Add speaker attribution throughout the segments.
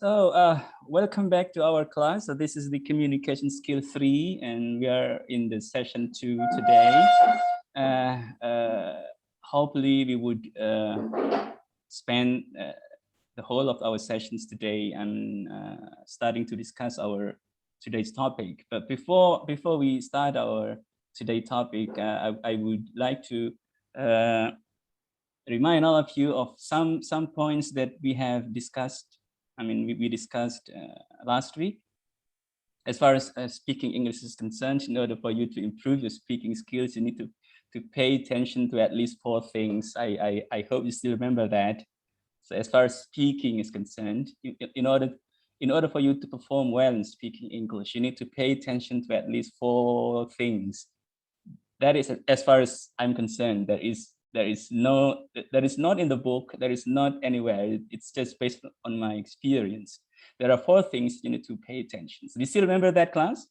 Speaker 1: Welcome back to our class. So this is the communication skill 3, and we are in the session 2 today. Hopefully we would spend the whole of our sessions today and starting to discuss our today's topic. But before we start our today's topic, I would like to remind all of you of some points that we have discussed. I mean, we discussed last week. As far as speaking English is concerned, in order for you to improve your speaking skills, you need to pay attention to at least 4 things. I hope you still remember that. So as far as speaking is concerned, in order for you to perform well in speaking English, you need to pay attention to at least 4 things. That is, as far as I'm concerned, that is not in the book, that is not anywhere. It's just based on my experience. There are 4 things you need to pay attention. So do you still remember that, class?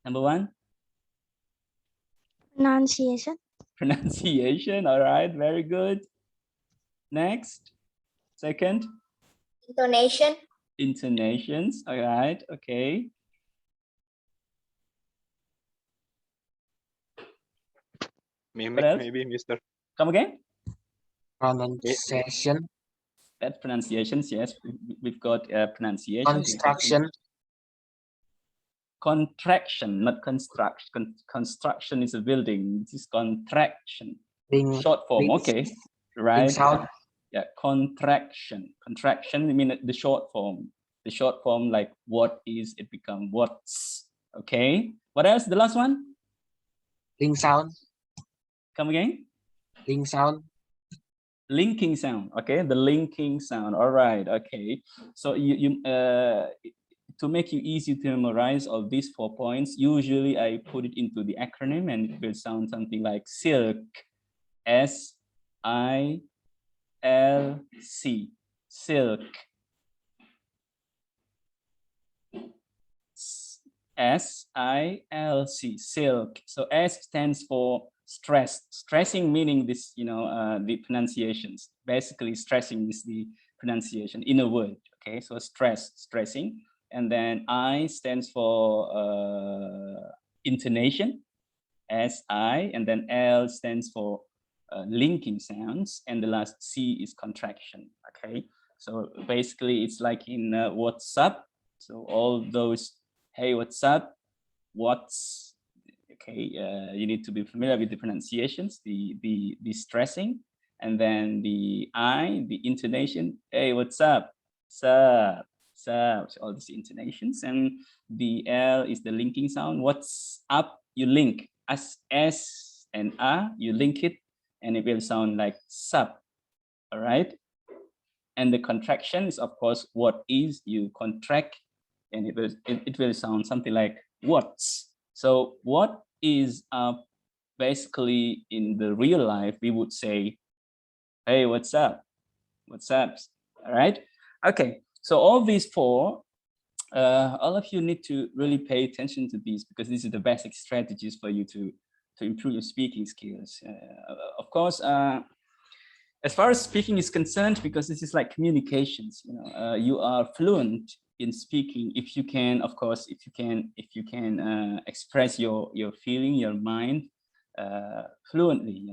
Speaker 1: Number 1?
Speaker 2: Pronunciation.
Speaker 1: Pronunciation. All right, very good. Next. Second?
Speaker 3: Intonation.
Speaker 1: Intonations. All right, okay.
Speaker 4: Mimic, maybe, Mister.
Speaker 1: Come again?
Speaker 5: Pronunciation.
Speaker 1: That's pronunciations, yes. We've got pronunciation.
Speaker 5: Construction.
Speaker 1: Contraction, not construction. Construction is a building. This is contraction. Short form, okay. Right.
Speaker 5: Sound.
Speaker 1: Yeah, contraction. Contraction, I mean the short form. The short form, like what is, it become what's. Okay. What else? The last one?
Speaker 5: Link sound.
Speaker 1: Come again?
Speaker 5: Link sound.
Speaker 1: Linking sound. Okay, the linking sound. All right. Okay. So you to make you easy to memorize all these 4 points, usually I put it into the acronym, and it will sound something like silk. SILC. Silk. SILC. Silk. So S stands for stress. Stressing meaning this, the pronunciations. Basically, stressing is the pronunciation in a word. Okay, so stressing. And then I stands for intonation, SI, and then L stands for linking sounds, and the last C is contraction. Okay, so basically it's like in what's up. So all those, hey, what's up, what's, okay, you need to be familiar with the pronunciations, the stressing, and then the I, the intonation, hey, what's up, sup. So all these intonations, and the L is the linking sound. What's up? You link as S and A, you link it, and it will sound like sup. All right. And the contraction is, of course, what is, you contract, and it will sound something like what's. So what is basically in the real life, we would say, hey, what's up? What's up? All right. Okay. So all these 4, all of you need to really pay attention to these, because these are the basic strategies for you to improve your speaking skills. Of course, as far as speaking is concerned, because this is like communications, you are fluent in speaking if you can, of course, if you can express your feeling, your mind fluently,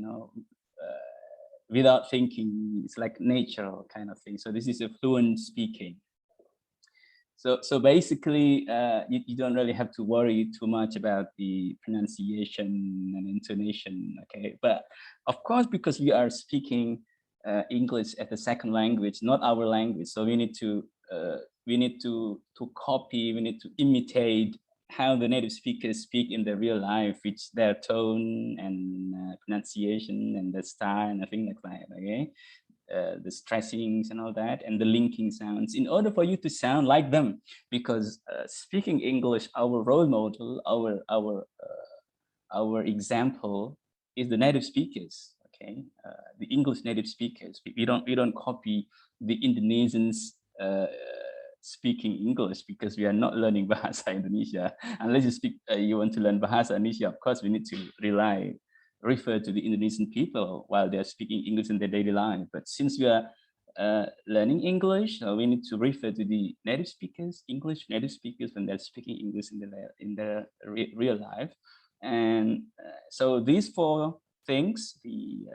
Speaker 1: without thinking. It's like natural kind of thing. So this is a fluent speaking. So basically, you don't really have to worry too much about the pronunciation and intonation, okay? But of course, because we are speaking English as a second language, not our language, so we need to copy, we need to imitate how the native speakers speak in their real life, which their tone and pronunciation and the style and things like that, okay? The stressings and all that, and the linking sounds, in order for you to sound like them. Because speaking English, our role model, our example is the native speakers. Okay, the English native speakers. We don't copy the Indonesians speaking English, because we are not learning Bahasa Indonesia. Unless you want to learn Bahasa Indonesia, of course we need to refer to the Indonesian people while they're speaking English in their daily life. But since we are learning English, so we need to refer to the native speakers, English native speakers when they're speaking English in their real life. And so these four things, the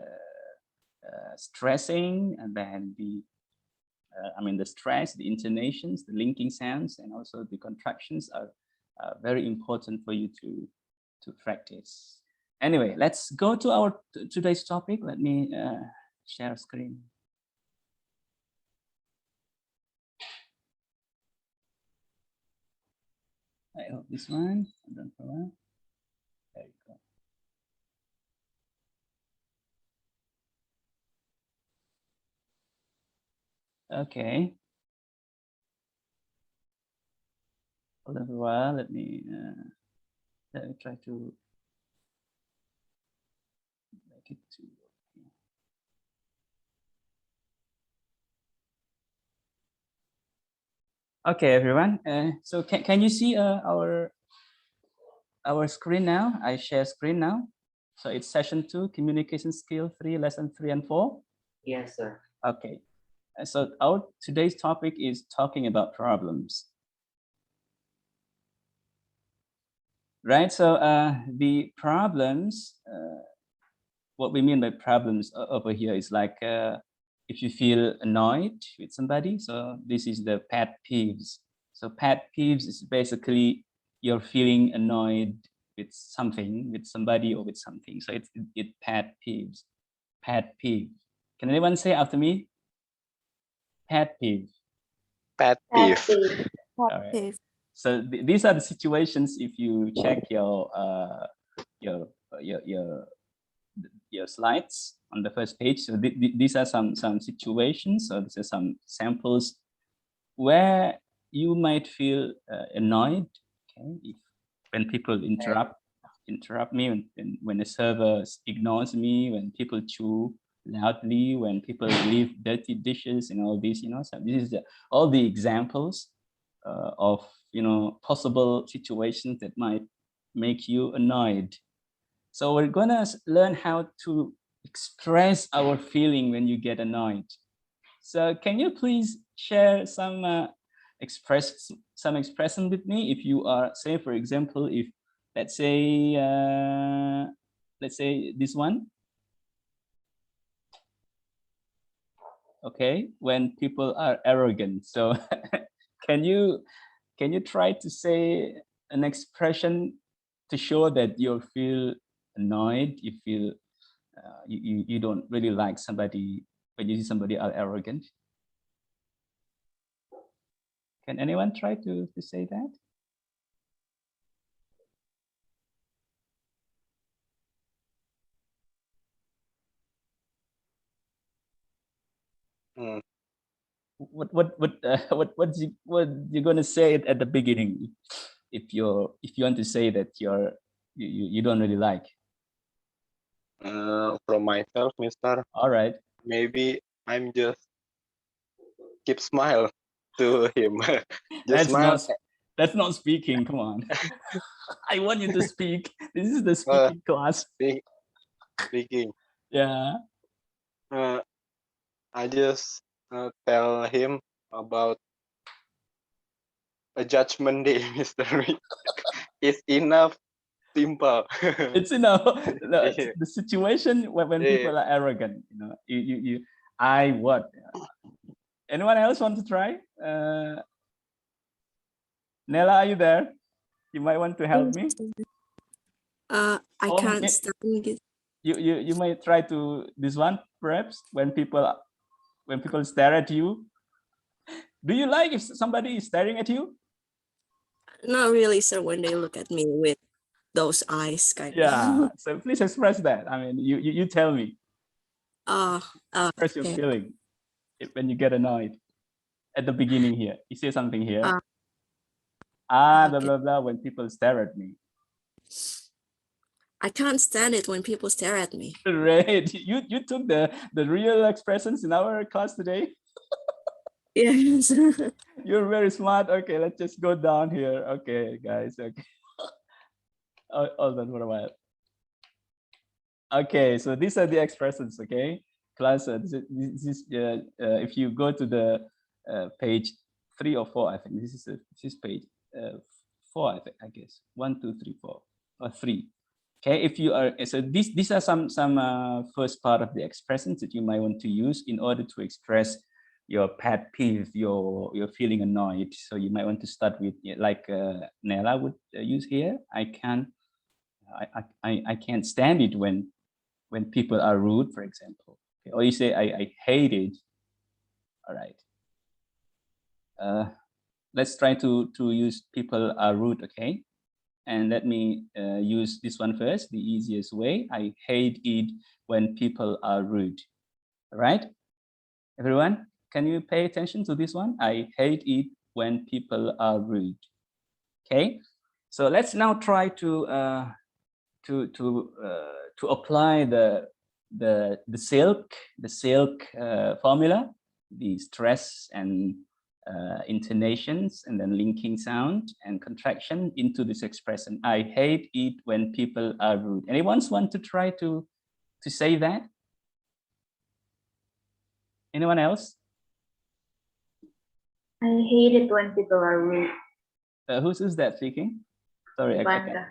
Speaker 1: stressing, and then the the stress, the intonations, the linking sounds, and also the contractions are very important for you to practice. Anyway, let's go to our today's topic. Let me share screen. I hope this one. I don't know. There you go. Okay. Hold on for a while. Let me try to make it to. Okay, everyone. So can you see our screen now? I share screen now. So it's session 2, communication skill 3, lesson 3 and 4.
Speaker 5: Yes, sir.
Speaker 1: Okay. So our today's topic is talking about problems. Right. So the problems, what we mean by problems over here is like if you feel annoyed with somebody. So this is the pet peeves. So pet peeves is basically you're feeling annoyed with something, with somebody or with something. So it's pet peeves. Pet peeve. Can anyone say after me? Pet peeve.
Speaker 4: Pet peeve.
Speaker 1: All right. So these are the situations. If you check your slides on the first page, so these are some situations. So these are some samples where you might feel annoyed. Okay, when people interrupt me, when the server ignores me, when people chew loudly, when people leave dirty dishes, and all these, So this is all the examples of possible situations that might make you annoyed. So we're gonna learn how to express our feeling when you get annoyed. So can you please share some expression with me? If you are, say, for example, if let's say this one. Okay, when people are arrogant. So can you try to say an expression to show that you feel annoyed, you feel you don't really like somebody when you see somebody are arrogant? Can anyone try to say that?
Speaker 4: Mm.
Speaker 1: What you're gonna say it at the beginning if you want to say that you don't really like?
Speaker 4: From myself, Mister.
Speaker 1: All right.
Speaker 4: Maybe I'm just keep smile to him. Just smile.
Speaker 1: That's not speaking. Come on. I want you to speak. This is the speaking class.
Speaker 4: Speaking.
Speaker 1: Yeah.
Speaker 4: I just tell him about a judgment day, Mister. It's enough simple.
Speaker 1: It's the situation when people are arrogant. Anyone else want to try? Nella, are you there? You might want to help me.
Speaker 2: I can't stand it.
Speaker 1: You might try to this one perhaps when people stare at you. Do you like if somebody is staring at you?
Speaker 2: Not really, sir, when they look at me with those eyes kind
Speaker 1: Yeah.
Speaker 2: of.
Speaker 1: So please express that. I mean, you tell me. Express your
Speaker 2: Okay.
Speaker 1: feeling when you get annoyed. At the beginning here, you say something here. Blah
Speaker 2: okay.
Speaker 1: blah blah. When people stare at me.
Speaker 2: I can't stand it when people stare at me.
Speaker 1: Great. You took the real expressions in our class today.
Speaker 2: Yes.
Speaker 1: You're very smart. Okay, let's just go down here. Okay, guys. Okay. Hold on for a while. Okay, so these are the expressions. Okay, class, this is if you go to the page 3 or 4, I think this is page 4, I guess 1, 2, 3, 4 or 3. Okay, if you are, so these are some first part of the expressions that you might want to use in order to express your pet peeve, you're feeling annoyed. So you might want to start with, like Nella would use here. I can't stand it when people are rude, for example. Okay, or you say I hate it. All right. Let's try to use people are rude. Okay. And let me use this one first, the easiest way. I hate it when people are rude. All right, everyone, can you pay attention to this one? I hate it when people are rude. Okay, so let's now try to apply the silk formula, the stress and intonations, and then linking sound and contraction into this expression. I hate it when people are rude. Anyone want to try to say that? Anyone else?
Speaker 3: I hate it when people are rude.
Speaker 1: Who's that speaking? Sorry, I can't.
Speaker 3: Ivanka.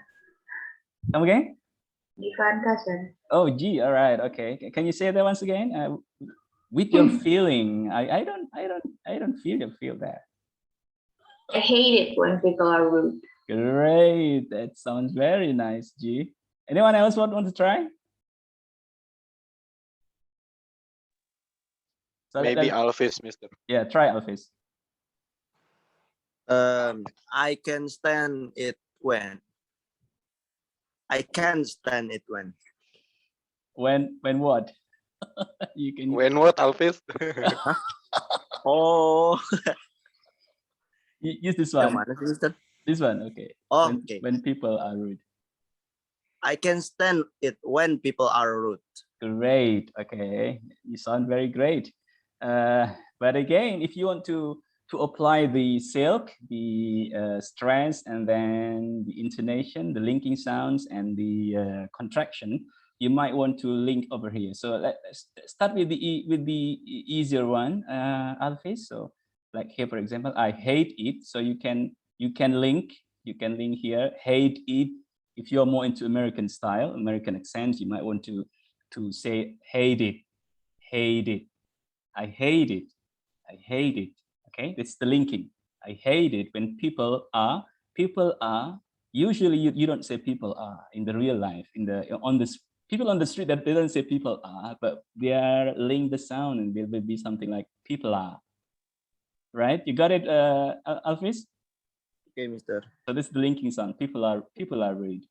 Speaker 1: Come again?
Speaker 3: Ivanka, sir.
Speaker 1: Oh, gee, all right, okay. Can you say that once again? With your feeling, I don't feel that.
Speaker 3: I hate it when people are rude.
Speaker 1: Great, that sounds very nice, G. Anyone else want to try? So
Speaker 4: Maybe Alvis, Mister.
Speaker 1: Yeah, try Alvis.
Speaker 6: I can stand it when. I can stand it when.
Speaker 1: When what? You can.
Speaker 4: When what, Alvis?
Speaker 6: Oh,
Speaker 1: Use this
Speaker 6: yang
Speaker 1: one.
Speaker 6: mana sih, Mister?
Speaker 1: This one, okay.
Speaker 6: Oh,
Speaker 1: when,
Speaker 6: okay.
Speaker 1: When people are rude.
Speaker 6: I can stand it when people are rude.
Speaker 1: Great. Okay, you sound very great. But again, if you want to apply the silk, the stress, and then the intonation, the linking sounds, and the contraction, you might want to link over here. So let's start with the easier one, Alfie. So like here, for example, I hate it. So you can link here, hate it. If you're more into American style, American accent, you might want to say hate it, I hate it, I hate it. Okay, that's the linking. I hate it when people are. Usually you don't say people are in the real life, people on the street, that they don't say people are, but they are link the sound, and there will be something like people are. Right, you got it, Alfis?
Speaker 6: Okay, Mister.
Speaker 1: So this is the linking sound. People are rude.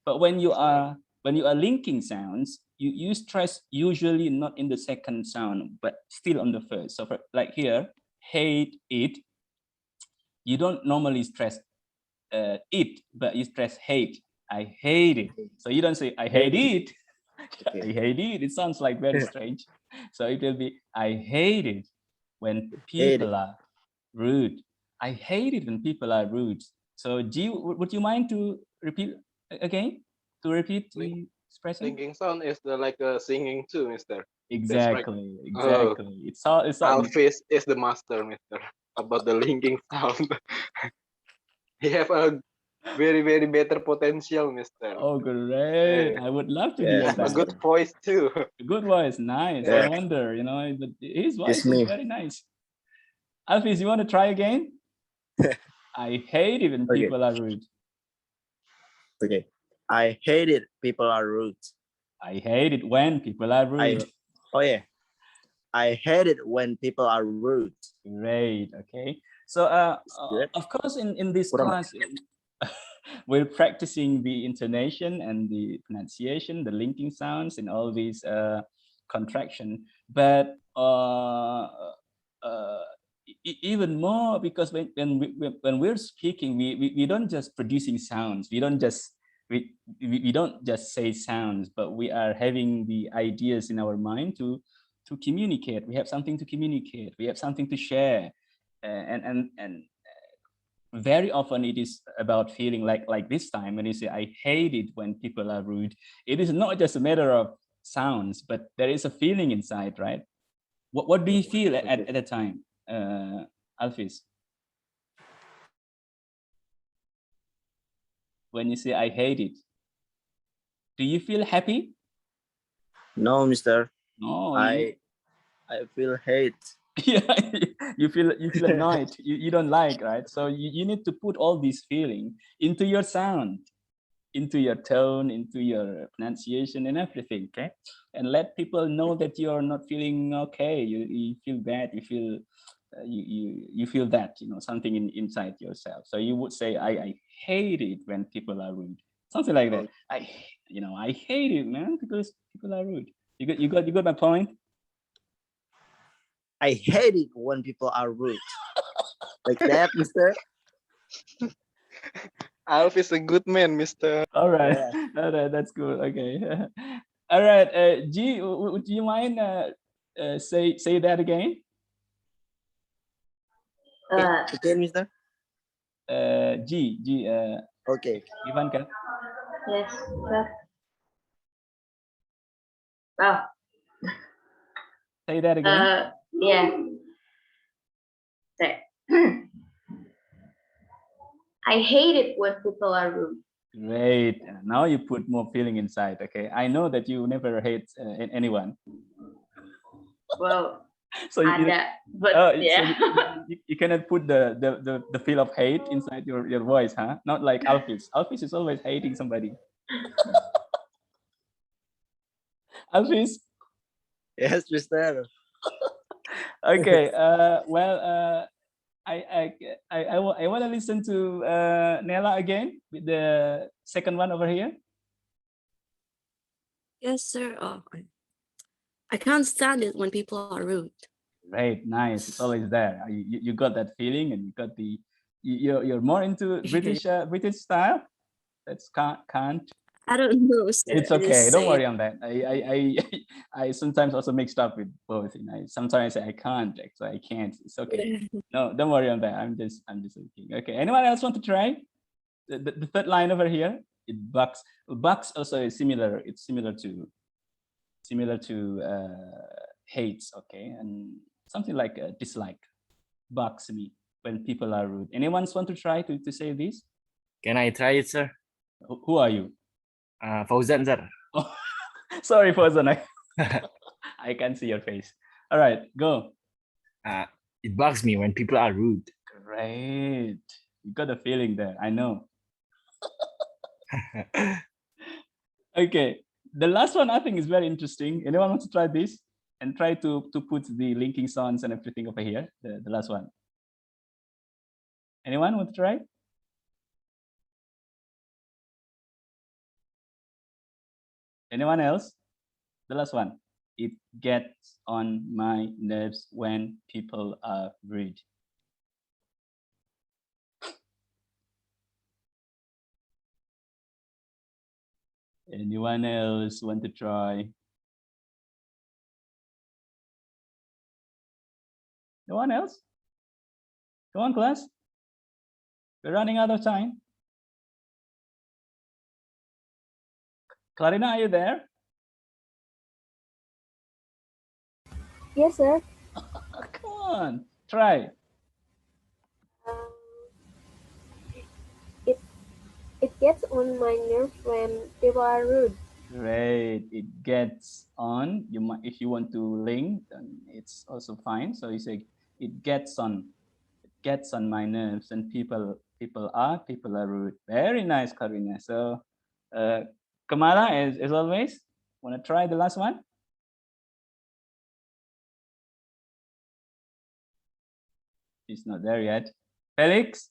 Speaker 1: But when you are linking sounds, you stress usually not in the second sound, but still on the first. So like here, hate it. You don't normally stress it, but you stress hate. I hate it. So you don't say I hate it.
Speaker 6: Okay.
Speaker 1: I hate it. It sounds like very strange. So it will be I hate it when people are rude. I hate it when people are rude. So G, would you mind to repeat again? To repeat the expression?
Speaker 4: Linking sound is like singing too, Mister.
Speaker 1: Exactly,
Speaker 4: right.
Speaker 1: exactly.
Speaker 4: Oh.
Speaker 1: It's all
Speaker 4: Alvis is the master, Mister, about the linking sound. He have a very better potential, Mister.
Speaker 1: Oh, great! I would love to hear
Speaker 6: Yes,
Speaker 1: that.
Speaker 4: A good voice too.
Speaker 1: A good voice, nice.
Speaker 6: Yeah.
Speaker 1: I wonder, but his voice
Speaker 6: It's
Speaker 1: is
Speaker 6: me.
Speaker 1: very nice. Alfis, you want to try again? I hate it when
Speaker 6: Okay.
Speaker 1: people are rude.
Speaker 6: Okay. I hate it. People are rude.
Speaker 1: I hate it when people are rude.
Speaker 6: I hate it when people are rude.
Speaker 1: Great. Okay. So,
Speaker 6: Good.
Speaker 1: of course, in this
Speaker 6: Kurang.
Speaker 1: class, we're practicing the intonation and the pronunciation, the linking sounds, and all these contraction. But even more, because when we're speaking, we don't just producing sounds. We don't just say sounds, but we are having the ideas in our mind to communicate. We have something to communicate. We have something to share, and very often it is about feeling like this time when you say I hate it when people are rude. It is not just a matter of sounds, but there is a feeling inside, right? What do you feel at the time, Alfis? When you say I hate it, do you feel happy?
Speaker 6: No, Mister.
Speaker 1: No,
Speaker 6: I feel hate.
Speaker 1: yeah, you feel annoyed. You don't like, right? So you need to put all these feeling into your sound, into your tone, into your pronunciation and everything, okay? And let people know that you're not feeling okay. You feel bad. You feel you feel that, you know, something inside yourself. So you would say, I hate it when people are rude, something like that. I hate it, man, because people are rude. You got my point.
Speaker 6: I hate it when people are rude. Like that, Mister.
Speaker 4: Alf is a good man, Mister.
Speaker 1: All right.
Speaker 6: Yeah.
Speaker 1: All right, that's cool. Okay. All right. G, would you mind say that again?
Speaker 6: Okay, Mister.
Speaker 1: G,
Speaker 6: Okay.
Speaker 1: Ivanka,
Speaker 3: Yes, sir. Oh,
Speaker 1: say that again.
Speaker 3: yeah. Say. I hate it when people are rude.
Speaker 1: Great. Now you put more feeling inside. Okay. I know that you never hate anyone.
Speaker 3: Well,
Speaker 1: So you,
Speaker 3: but
Speaker 1: so
Speaker 3: yeah.
Speaker 1: you cannot put the feel of hate inside your voice, huh? Not like Alphys. Alphys is always hating somebody. Alphys.
Speaker 6: Yes, Mister.
Speaker 1: Okay. Well. I want to listen to Nella again with the second one over here.
Speaker 2: Yes, sir. Oh, I can't stand it when people are rude.
Speaker 1: Right, nice. It's always there. You got that feeling, and you got the you're more into British style. That's can't.
Speaker 2: I don't know, sir.
Speaker 1: It's
Speaker 2: I
Speaker 1: okay.
Speaker 2: just
Speaker 1: Don't
Speaker 2: say
Speaker 1: worry on that. I sometimes also mixed up with both. You know, sometimes I can't, so I can't. It's okay.
Speaker 2: it.
Speaker 1: No, don't worry on that. I'm just thinking. Okay. Anyone else want to try? The third line over here. It bucks. Bucks also is similar. It's similar to hates. Okay, and something like dislike. Bucks me when people are rude. Anyone want to try to say this?
Speaker 7: Can I try it, sir?
Speaker 1: Who are you?
Speaker 7: Fauzan, sir.
Speaker 1: Oh, sorry, Fauzan. I can't see your face. All right, go.
Speaker 7: It bugs me when people are rude.
Speaker 1: Great. You got a feeling there. I know. Okay. The last one I think is very interesting. Anyone want to try this? And try to put the linking sounds and everything over here. The last one. Anyone want to try? Anyone else? The last one. It gets on my nerves when people are rude. Anyone else want to try? No one else? Come on, class. We're running out of time. Clarina, are you there?
Speaker 8: Yes, sir.
Speaker 1: Come on, try.
Speaker 8: It gets on my nerves when people are rude.
Speaker 1: Great. It gets on. You might, if you want to link, then it's also fine. So you say it gets on. It gets on my nerves, and people are rude. Very nice, Karina. So, Kamala, as always, want to try the last one? She's not there yet. Felix.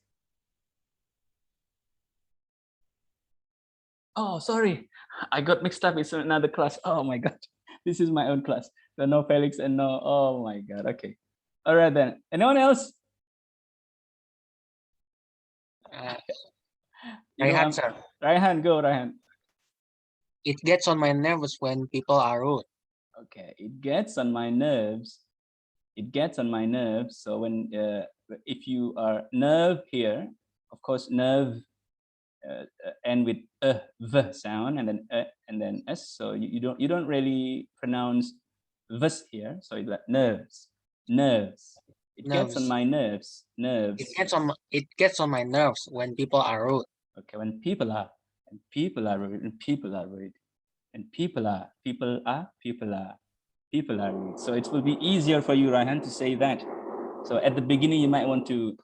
Speaker 1: Oh, sorry. I got mixed up. It's another class. Oh my God. This is my own class. So no Felix and no, oh my God. Okay. All right then. Anyone else?
Speaker 5: Raihan, sir.
Speaker 1: Raihan, go Raihan.
Speaker 5: It gets on my nerves when people are rude.
Speaker 1: Okay. It gets on my nerves. It gets on my nerves. So when, if you are nerve here, of course, nerve end with v sound and then s. So you don't really pronounce this here. So it's like nerves. It gets on
Speaker 5: Nerves.
Speaker 1: my nerves.
Speaker 5: It gets on my nerves when people are rude.
Speaker 1: Okay, when people are rude, and people are rude, and people are rude. So it will be easier for you, Raihan, to say that. So at the beginning, you might want to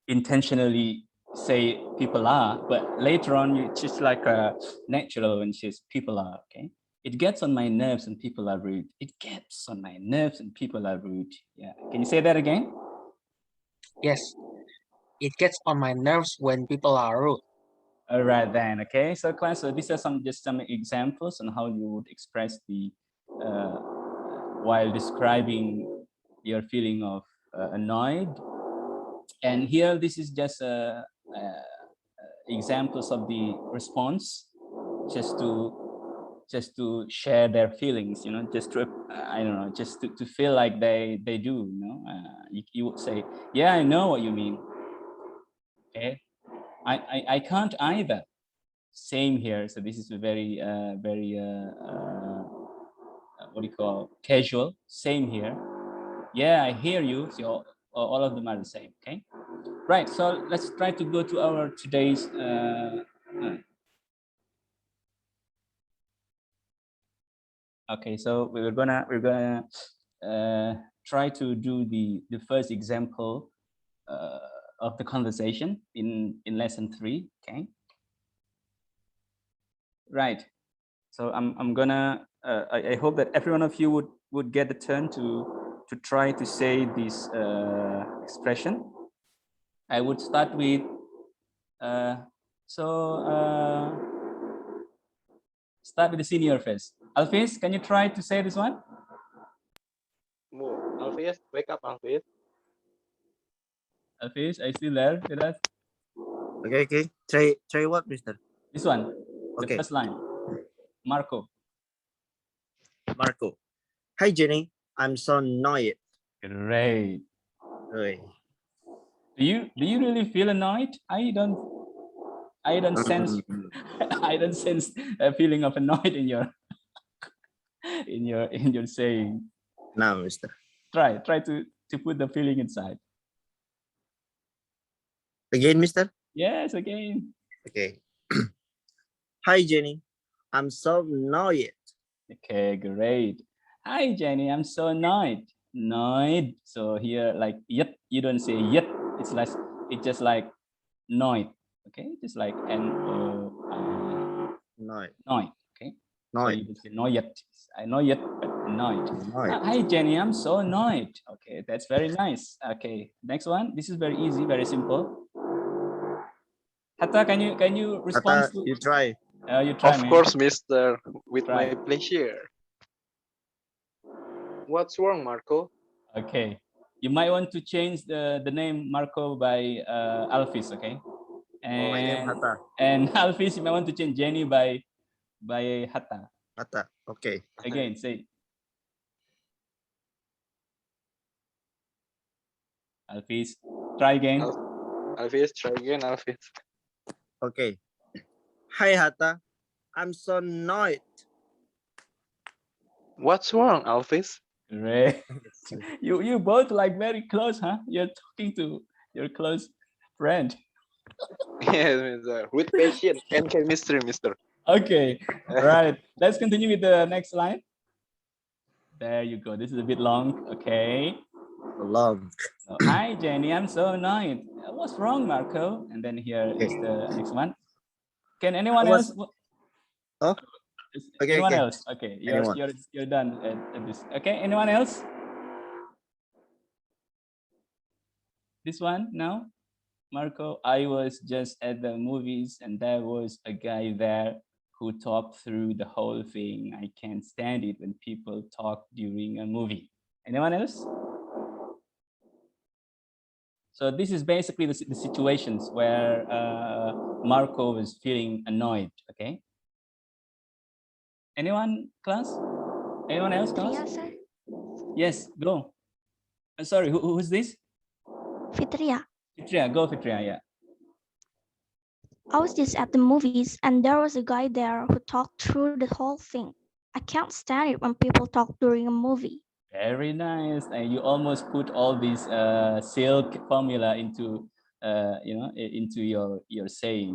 Speaker 1: intentionally say people are, but later on, it's just like a natural when it says people are. Okay, it gets on my nerves and people are rude. It gets on my nerves and people are rude. Yeah, can you say that again?
Speaker 5: Yes, it gets on my nerves when people are rude.
Speaker 1: All right then. Okay, so class, so these are some examples on how you would express the while describing your feeling of annoyed. And here, this is just examples of the response, just to share their feelings, just to I don't know, just to feel like they do, you would say, yeah, I know what you mean. Okay, I can't either. Same here. So this is a very what do you call, casual. Same here. Yeah, I hear you. So all of them are the same. Okay, right. So let's try to go to our today's okay, so we're gonna try to do the first example of the conversation in lesson 3. Okay, right. So I'm gonna I hope that every one of you would get the turn to try to say this expression. I would start with start with the senior first. Alfis, can you try to say this one?
Speaker 4: Move. Alvis, wake up, Alvis.
Speaker 1: Alfis, are you still there with us?
Speaker 6: Okay. Try what, Mister?
Speaker 1: This one, the
Speaker 6: Okay.
Speaker 1: first line. Marco.
Speaker 6: Marco. Hi, Jenny. I'm so annoyed.
Speaker 1: Great.
Speaker 6: Oi.
Speaker 1: Do you really feel annoyed? I don't sense I don't sense a feeling of annoyed in your in your saying.
Speaker 6: No, Mister.
Speaker 1: Try to put the feeling inside.
Speaker 6: Again, Mister.
Speaker 1: Yes, again.
Speaker 6: Okay. Hi, Jenny. I'm so annoyed.
Speaker 1: Okay, great. Hi, Jenny. I'm so annoyed. Annoyed. So here, like yet, you don't say yet. It's just like annoyed. Okay, just like
Speaker 6: Annoyed.
Speaker 1: annoyed. Okay. So
Speaker 6: Annoyed.
Speaker 1: you don't say no yet. I know yet, but annoyed.
Speaker 6: Annoyed.
Speaker 1: Hi, Jenny. I'm so annoyed. Okay, that's very nice. Okay, next one. This is very easy, very simple. Hatta, can you respond
Speaker 6: Hatta,
Speaker 1: to?
Speaker 6: you try.
Speaker 1: You try,
Speaker 4: Of
Speaker 1: man.
Speaker 4: course, Mister. With
Speaker 1: Try.
Speaker 4: my pleasure. What's wrong, Marco?
Speaker 1: Okay, you might want to change the name Marco by Alfis, okay?
Speaker 6: Oh, my name
Speaker 1: And
Speaker 6: Hatta.
Speaker 1: and Alfis, you might want to change Jenny by Hatta.
Speaker 6: Hatta. Okay.
Speaker 1: Again, say Alfis. Try again.
Speaker 4: Alvis, try again, Alvis.
Speaker 6: Okay. Hi, Hatta. I'm so annoyed.
Speaker 4: What's wrong, Alvis?
Speaker 1: Great. You both like very close, huh? You're talking to your close friend.
Speaker 4: Yes, Mister. With patience and chemistry, Mister.
Speaker 1: Okay, all right. Let's continue with the next line. There you go. This is a bit long. Okay.
Speaker 6: Long.
Speaker 1: So, hi, Jenny. I'm so annoyed. What's wrong, Marco? And then here is the next one. Can anyone else?
Speaker 6: Oh, okay.
Speaker 1: Anyone
Speaker 6: Okay.
Speaker 1: else? Okay,
Speaker 6: Anyone.
Speaker 1: you're done at this. Okay, anyone else? This one now, Marco. I was just at the movies and there was a guy there who talked through the whole thing. I can't stand it when people talk during a movie. Anyone else? So this is basically the situations where Marco is feeling annoyed. Okay. Anyone, class? Anyone else, class?
Speaker 9: Fitria, sir.
Speaker 1: Yes, go. Sorry, who's this?
Speaker 9: Fitria.
Speaker 1: Fitria, go Fitria, yeah.
Speaker 9: I was just at the movies and there was a guy there who talked through the whole thing. I can't stand it when people talk during a movie.
Speaker 1: Very nice. And you almost put all these silk formula into into your saying.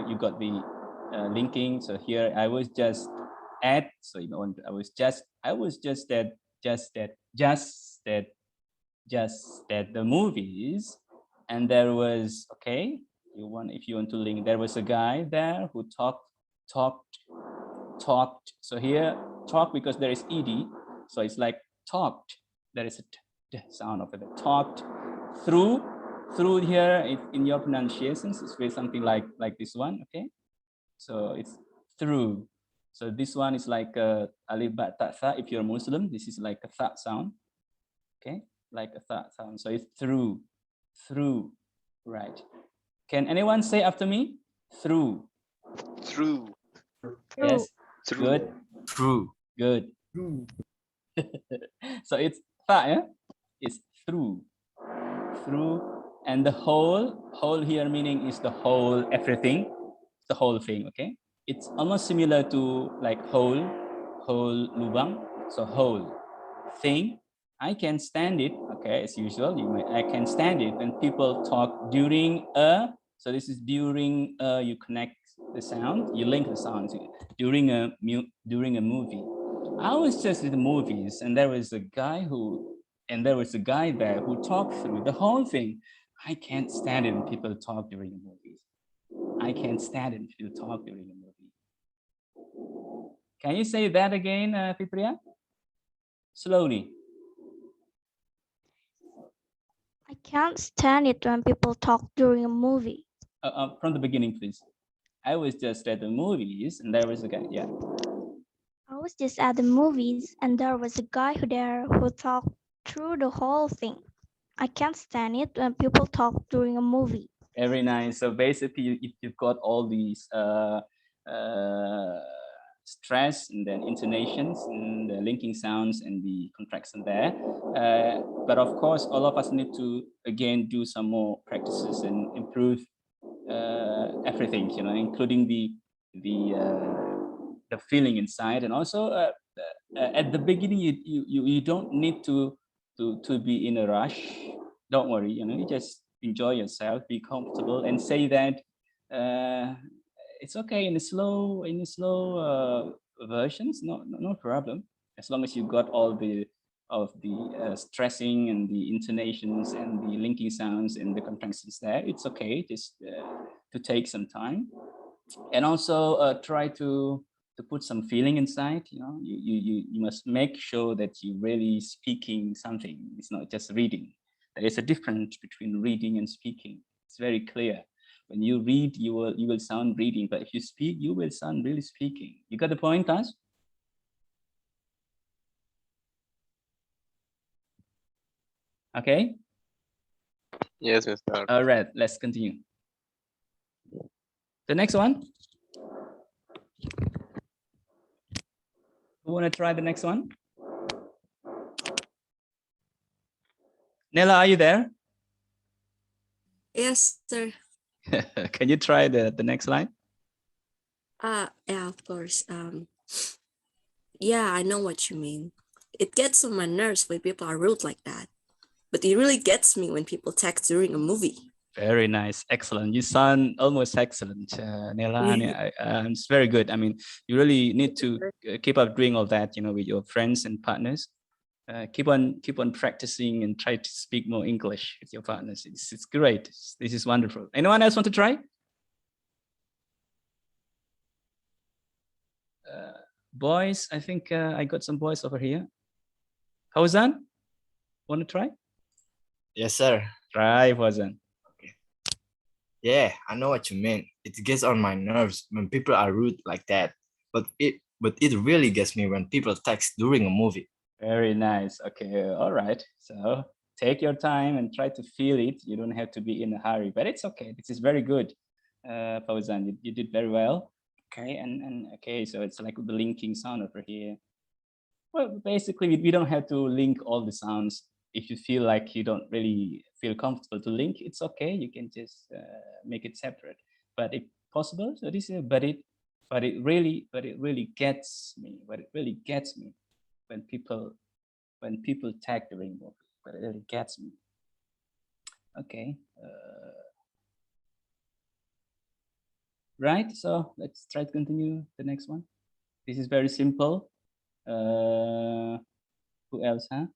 Speaker 1: You got the linking. So here I was just at. So I was just that the movies, and there was okay. If you want to link, there was a guy there who talked. So here talk because there is ed, so it's like talked. There is a sound of it. Talked through here in your pronunciations. It's very something like this one. Okay, so it's through. So this one is like alif ba ta tha. If you're Muslim, this is like a tha sound. Okay, like a tha sound. So it's through, right? Can anyone say after me? Through.
Speaker 4: Through.
Speaker 1: Yes.
Speaker 4: Through.
Speaker 1: Good.
Speaker 7: True.
Speaker 1: Good. So it's tha, yeah? It's through, and the whole here meaning is the whole, everything, the whole thing. Okay, it's almost similar to like whole lubang. So whole thing. I can stand it. Okay, as usual, I can stand it when people talk during a. So this is during you connect the sound, you link the sound during a movie. I was just in the movies, and there was a guy there who talked through the whole thing. I can't stand it when people talk during the movies. I can't stand it when people talk during the movie. Can you say that again, Fipriya? Slowly.
Speaker 9: I can't stand it when people talk during a movie.
Speaker 1: From the beginning, please. I was just at the movies, and there was a guy. Yeah.
Speaker 9: I was just at the movies and there was a guy who talked through the whole thing. I can't stand it when people talk during a movie.
Speaker 1: Very nice. So basically, if you've got all these stress and then intonations and the linking sounds and the contraction there, but of course, all of us need to again do some more practices and improve everything. Including the feeling inside, and also at the beginning, you don't need to be in a rush. Don't worry, you just enjoy yourself, be comfortable, and say that it's okay in the slow versions. No problem, as long as you got all the stressing and the intonations and the linking sounds and the contractions there. It's okay, just to take some time, and also try to put some feeling inside. You must make sure that you really speaking something. It's not just reading. There is a difference between reading and speaking. It's very clear. When you read, you will sound reading, but if you speak, you will sound really speaking. You got the point, guys? Okay.
Speaker 4: Yes, Mr.
Speaker 1: All right, let's continue. The next one. Who want to try the next one? Nella, are you there?
Speaker 2: Yes, sir.
Speaker 1: Can you try the next line?
Speaker 2: Yeah, of course. Yeah, I know what you mean. It gets on my nerves when people are rude like that. But it really gets me when people text during a movie.
Speaker 1: Very nice, excellent. You sound almost excellent, Nella. It's very good. I mean, you really need to keep up doing all that, with your friends and partners. Keep on practicing and try to speak more English with your partners. It's great. This is wonderful. Anyone else want to try? Boys, I think I got some boys over here. Fauzan, want to try?
Speaker 7: Yes, sir.
Speaker 1: Try, Fauzan.
Speaker 7: Yeah, I know what you mean. It gets on my nerves when people are rude like that. But it really gets me when people text during a movie.
Speaker 1: Very nice. Okay, all right. So take your time and try to feel it. You don't have to be in a hurry, but it's okay. This is very good, Fauzan. You did very well. Okay, and okay, so it's like the linking sound over here. Well, basically, we don't have to link all the sounds. If you feel like you don't really feel comfortable to link, it's okay. You can just make it separate. But if possible. So this is, but it really gets me. But it really gets me when people tag the rainbow. But it really gets me. Okay. Right. So let's try to continue the next one. This is very simple. Who else, huh?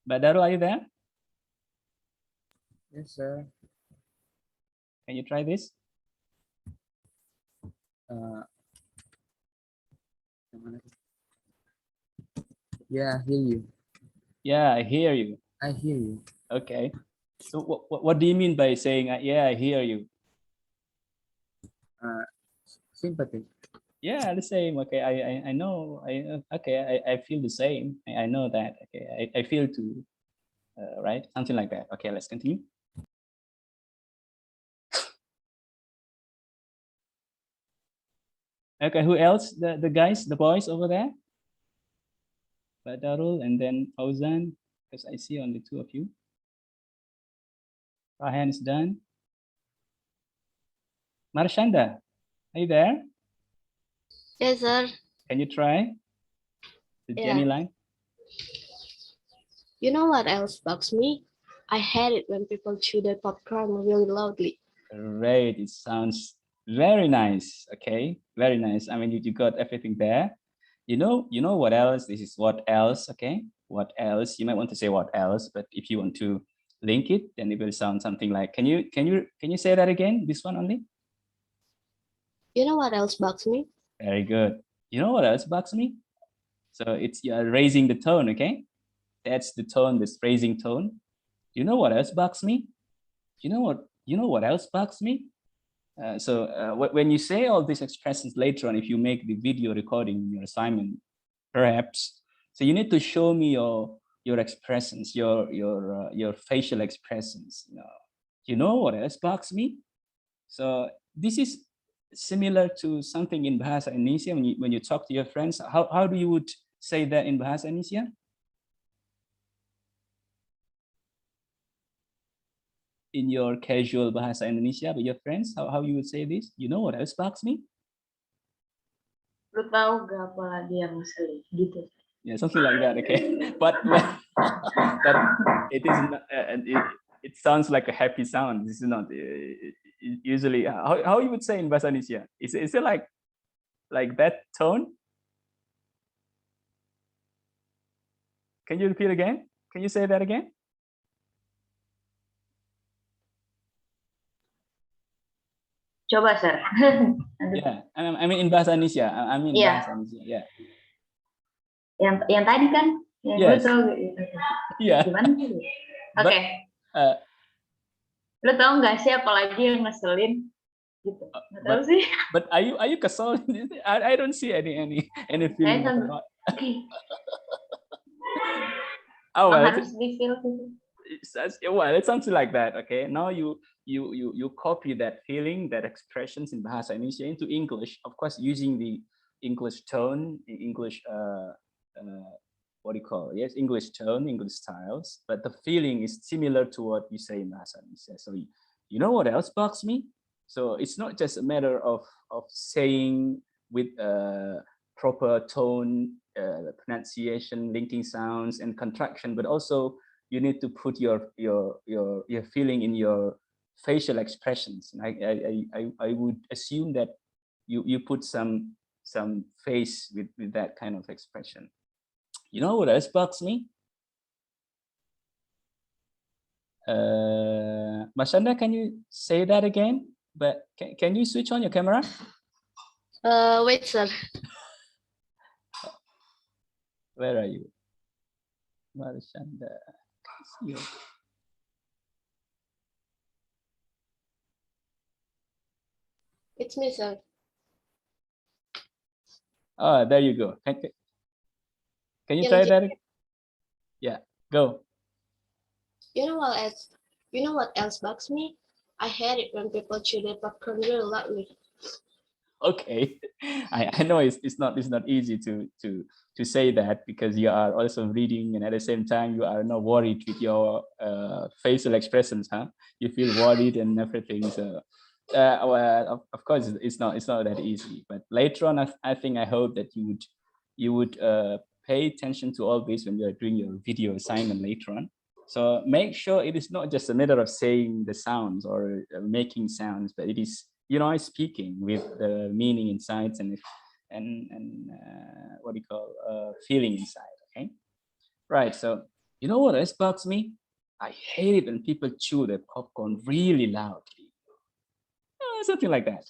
Speaker 1: Badaru, are you there?
Speaker 5: Yes, sir.
Speaker 1: Can you try this?
Speaker 5: Yeah, I hear you.
Speaker 1: Yeah, I hear you.
Speaker 5: I hear you.
Speaker 1: Okay. So what do you mean by saying, yeah, I hear you?
Speaker 5: Sympathy.
Speaker 1: Yeah, the same. Okay, I know. Okay, I feel the same. I know that. Okay, I feel too. Right, something like that. Okay, let's continue. Okay, who else? The guys, the boys over there. Badarul and then Fauzan, because I see only two of you. Rahan is done. Marshanda, are you there?
Speaker 8: Yes, sir.
Speaker 1: Can you try the
Speaker 8: Yeah.
Speaker 1: Jenny line?
Speaker 8: You know what else bugs me? I hate it when people chew their popcorn really loudly.
Speaker 1: Great, it sounds very nice. Okay, very nice. I mean, you got everything there. You know what else? This is what else. Okay, what else? You might want to say what else, but if you want to link it, then it will sound something like. Can you say that again? This one only.
Speaker 8: You know what else bugs me?
Speaker 1: Very good. You know what else bugs me? So it's you're raising the tone. Okay, that's the tone. This raising tone. You know what else bugs me? You know what else bugs me? When you say all these expressions later on, if you make the video recording in your assignment, perhaps, so you need to show me your expressions, your facial expressions. You know what else bugs me? So this is similar to something in Bahasa Indonesia when you talk to your friends. How do you would say that in Bahasa Indonesia? In your casual Bahasa Indonesia with your friends, how you would say this? You know what else bugs me?
Speaker 3: Lu tahu gak apa lagi yang ngeselin gitu.
Speaker 1: Yeah, something like that. Okay, but it is not, it sounds like a happy sound. This is not usually how you would say in Bahasa Indonesia. Is it like that tone? Can you repeat again? Can you say that again?
Speaker 3: Coba, Sir.
Speaker 1: Yeah, I mean in Bahasa Indonesia. I mean
Speaker 3: Yeah.
Speaker 1: Bahasa Indonesia. Yeah.
Speaker 3: Yang tadi kan? Yang
Speaker 1: Yes.
Speaker 3: lu tahu gitu.
Speaker 1: Yeah.
Speaker 3: Gimana sih? Oke. Lu tahu nggak sih apalagi yang ngeselin? Gitu. Nggak tahu sih.
Speaker 1: But are you kesel? I don't see any feeling of it. Oh, well,
Speaker 3: harus di-feel gitu.
Speaker 1: Well, it's something like that. Okay, now you copy that feeling, that expressions in Bahasa Indonesia into English, of course using the English tone, English what do you call it? Yes, English tone, English styles, but the feeling is similar to what you say in Bahasa Indonesia. So you know what else bugs me? So it's not just a matter of saying with proper tone, pronunciation, linking sounds, and contraction, but also you need to put your feeling in your facial expressions. I would assume that you put some face with that kind of expression. You know what else bugs me? Mashanda, can you say that again? But can you switch on your camera?
Speaker 8: Wait, sir.
Speaker 1: Where are you? Mashanda.
Speaker 8: It's me, sir.
Speaker 1: Oh, there you go. Can you try that? Yeah, go.
Speaker 8: You know what else bugs me? I hate it when people chew their popcorn really loudly.
Speaker 1: Okay, I know it's not easy to say that because you are also reading and at the same time you are not worried with your facial expressions, huh? You feel worried and everything. So well, of course, it's not that easy. But later on, I hope that you would pay attention to all this when you're doing your video assignment later on. So make sure it is not just a matter of saying the sounds or making sounds, but it is speaking with the meaning inside and what do you call feeling inside. Okay, right. So you know what else bugs me? I hate it when people chew their popcorn really loudly. Something like that.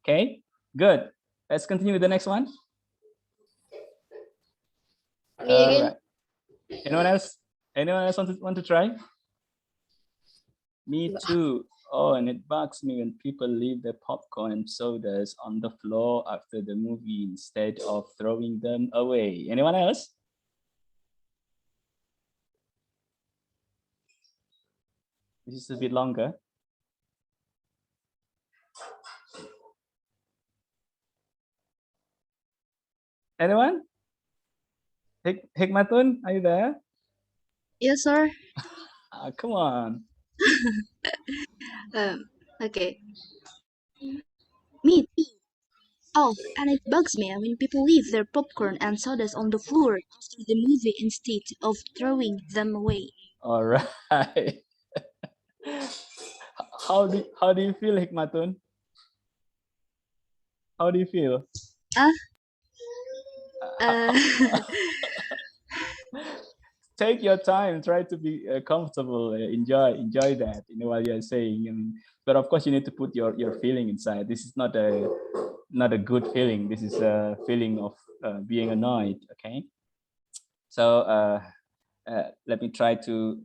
Speaker 1: Okay, good. Let's continue with the next one.
Speaker 8: Me
Speaker 1: All
Speaker 8: again.
Speaker 1: right. Anyone else? Anyone else want to try? Me too. Oh, and it bugs me when people leave their popcorn and sodas on the floor after the movie instead of throwing them away. Anyone else? This is a bit longer. Anyone? Hikmatun, are you there?
Speaker 10: Yes, sir.
Speaker 1: Come on.
Speaker 10: Okay. Me too. Oh, and it bugs me when people leave their popcorn and sodas on the floor after the movie instead of throwing them away.
Speaker 1: All right. How do you feel, Hikmatun? How do you feel? Take your time, try to be comfortable, enjoy that, while you're saying. But of course, you need to put your feeling inside. This is not a good feeling. This is a feeling of being annoyed. Okay, so let me try to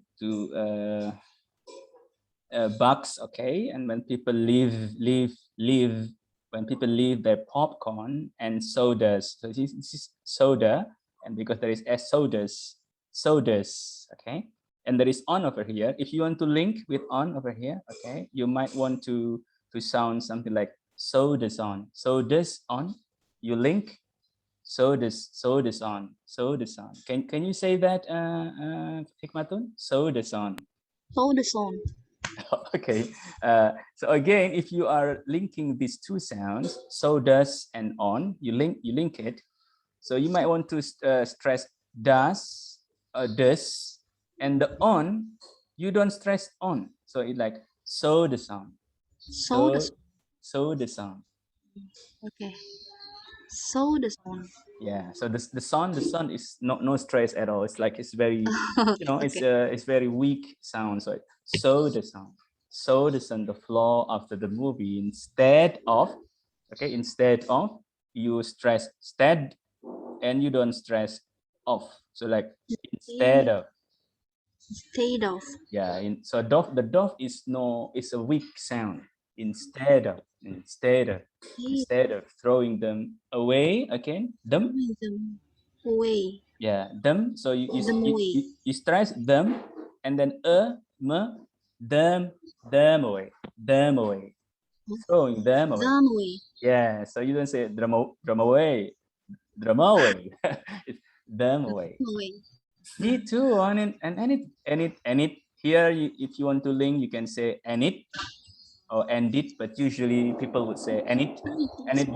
Speaker 1: bugs. Okay, and when people leave when people leave their popcorn and sodas, so this is soda, and because there is s sodas, okay, and there is on over here. If you want to link with on over here, okay, you might want to sound something like sodas on. You link sodas on. Can you say that, Hikmatun? Sodas on.
Speaker 10: Sodas on.
Speaker 1: Okay, so again, if you are linking these two sounds, sodas and on, you link it. So you might want to stress does, and the on, you don't stress on. So it's like the sound. So the sound.
Speaker 10: Okay. Sodas on.
Speaker 1: Yeah. So the sound is no stress at all. It's like it's very,
Speaker 10: Okay.
Speaker 1: it's very weak sound. So the sound. So the sound the floor after the movie instead of you stress stead and you don't stress off. So like instead of.
Speaker 10: Instead of.
Speaker 1: Yeah, so the dove is a weak sound. Instead of throwing them away again, them.
Speaker 10: Throwing them away.
Speaker 1: Yeah, them. So
Speaker 10: Them away.
Speaker 1: you stress them, and then them away, throwing them away.
Speaker 10: Them away.
Speaker 1: Yeah, so you don't say drum away, it's them away.
Speaker 10: Away.
Speaker 1: Me too. And it here, if you want to link, you can say and it or end it, but usually people would say and it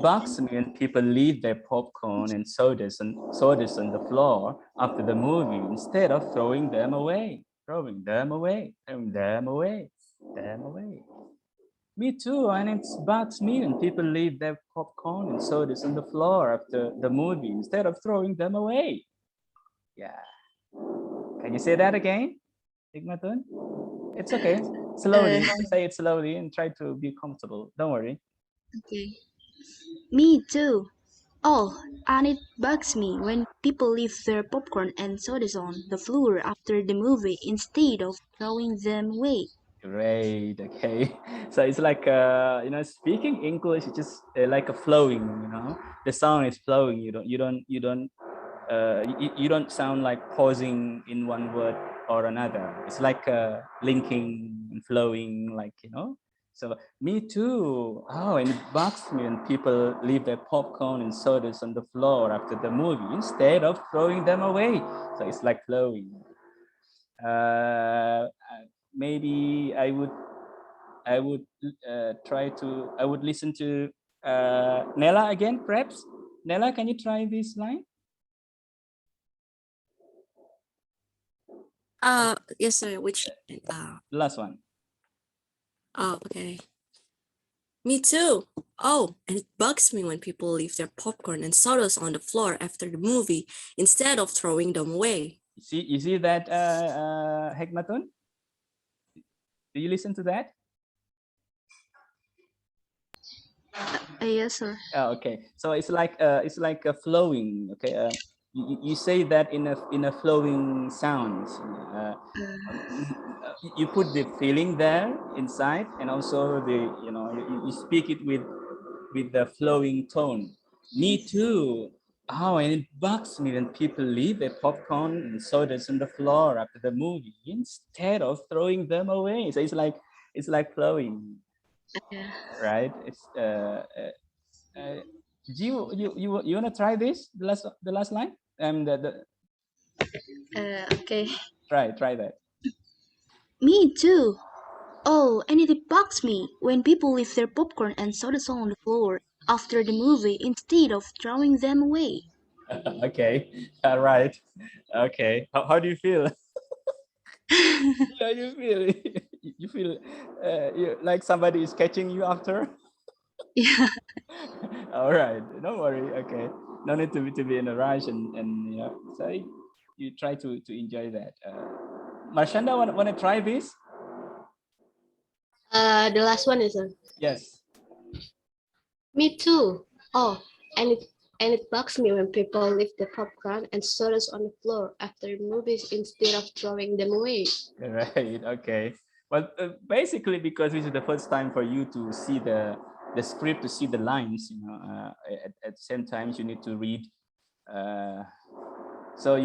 Speaker 1: bugs me when people leave their popcorn and sodas on the floor after the movie instead of throwing them away. Me too, and it bugs me when people leave their popcorn and sodas on the floor after the movie instead of throwing them away. Yeah. Can you say that again, Igmatun? It's okay. Slowly. Say it slowly and try to be comfortable. Don't worry.
Speaker 10: Okay. Me too. Oh, and it bugs me when people leave their popcorn and sodas on the floor after the movie instead of throwing them away.
Speaker 1: Great. Okay. So it's like speaking English is just like a flowing. The sound is flowing. You don't sound like pausing in one word or another. It's like linking and flowing, So me too. Oh, and it bugs me when people leave their popcorn and sodas on the floor after the movie instead of throwing them away. So it's like flowing. Maybe I would I would I would listen to Nella again, perhaps. Nella, can you try this line?
Speaker 2: Yes, sir. Which
Speaker 1: The last one.
Speaker 2: oh, okay. Me too. Oh, and it bugs me when people leave their popcorn and sodas on the floor after the movie instead of throwing them away.
Speaker 1: You see that, Hekmatun? Do you listen to that?
Speaker 10: Yes, sir.
Speaker 1: Oh, okay. So it's like a flowing. Okay. You say that in a flowing sound. You put the feeling there inside, and also you speak it with the flowing tone. Me too. Oh, and it bugs me when people leave their popcorn and sodas on the floor after the movie instead of throwing them away. So it's like flowing,
Speaker 10: Yeah.
Speaker 1: right? It's do you wanna try this? The last line?
Speaker 10: Okay.
Speaker 1: Try that.
Speaker 10: Me too. Oh, and it bugs me when people leave their popcorn and sodas on the floor after the movie instead of throwing them away.
Speaker 1: Okay. All right. Okay. How do you feel? How do you feel? You feel like somebody is catching you after?
Speaker 10: Yeah.
Speaker 1: All right. Don't worry. Okay. No need to be in a rush, and so you try to enjoy that. Marshanda, wanna try this?
Speaker 8: The last one is
Speaker 1: Yes.
Speaker 8: me too. Oh, and it bugs me when people leave the popcorn and sodas on the floor after movies instead of throwing them away.
Speaker 1: Right. Okay. Well, basically, because this is the first time for you to see the script, to see the lines, at the same time you need to read. So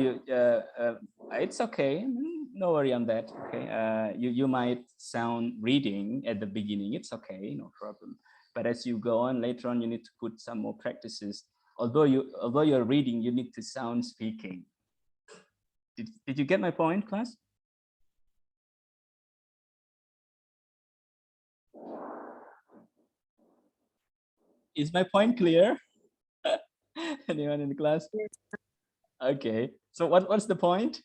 Speaker 1: it's okay. No worry on that. Okay. You might sound reading at the beginning. It's okay. No problem. But as you go on later on, you need to put some more practices. Although you're reading, you need to sound speaking. Did you get my point, class? Is my point clear? Anyone in the class? Okay. So what's the point?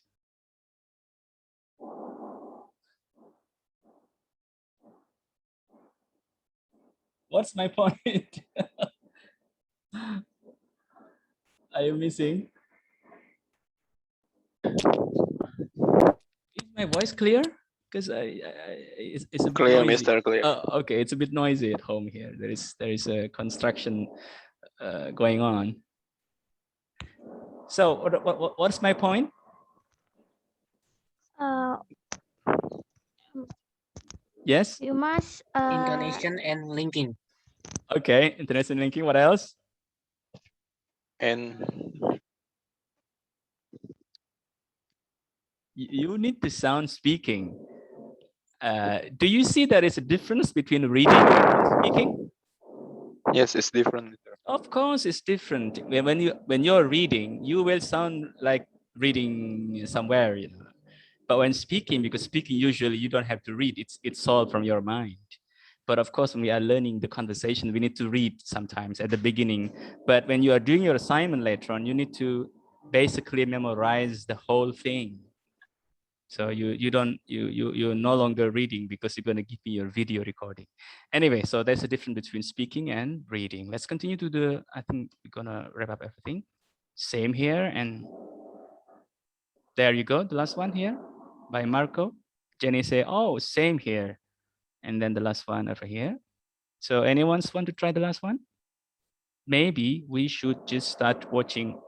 Speaker 1: What's my point? Are you missing? Is my voice clear? Because it's a bit
Speaker 4: Clear,
Speaker 1: noisy.
Speaker 4: Mister, clear.
Speaker 1: Oh, okay. It's a bit noisy at home here. There is a construction going on. So what's my point? Yes.
Speaker 9: You must
Speaker 5: Intonation and linking.
Speaker 1: Okay. International linking. What else?
Speaker 4: And
Speaker 1: You need to sound speaking. Do you see there is a difference between reading and speaking?
Speaker 4: yes, it's different, Mister.
Speaker 1: Of course, it's different. When you're reading, you will sound like reading somewhere, But when speaking, because speaking usually you don't have to read; it's all from your mind. But of course, when we are learning the conversation, we need to read sometimes at the beginning. But when you are doing your assignment later on, you need to basically memorize the whole thing. So you're no longer reading because you're going to give me your video recording. Anyway, so there's a difference between speaking and reading. Let's continue to I think we're going to wrap up everything. Same here. And there you go. The last one here by Marco. Jenny say, oh, same here. And then the last one over here. So anyone want to try the last one? Maybe we should just start watching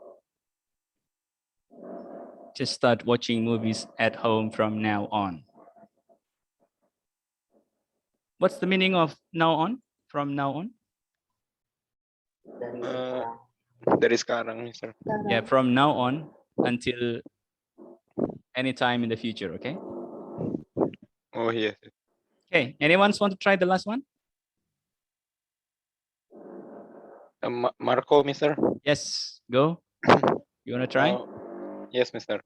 Speaker 1: movies at home from now on. What's the meaning of now on? From now on?
Speaker 4: Dari sekarang, Mister.
Speaker 1: Yeah, from now on until any time in the future, okay?
Speaker 4: Oh yes.
Speaker 1: Okay, anyone want to try the last one?
Speaker 4: Marco, Mister.
Speaker 1: Yes, go. You want to try?
Speaker 4: Yes, Mister.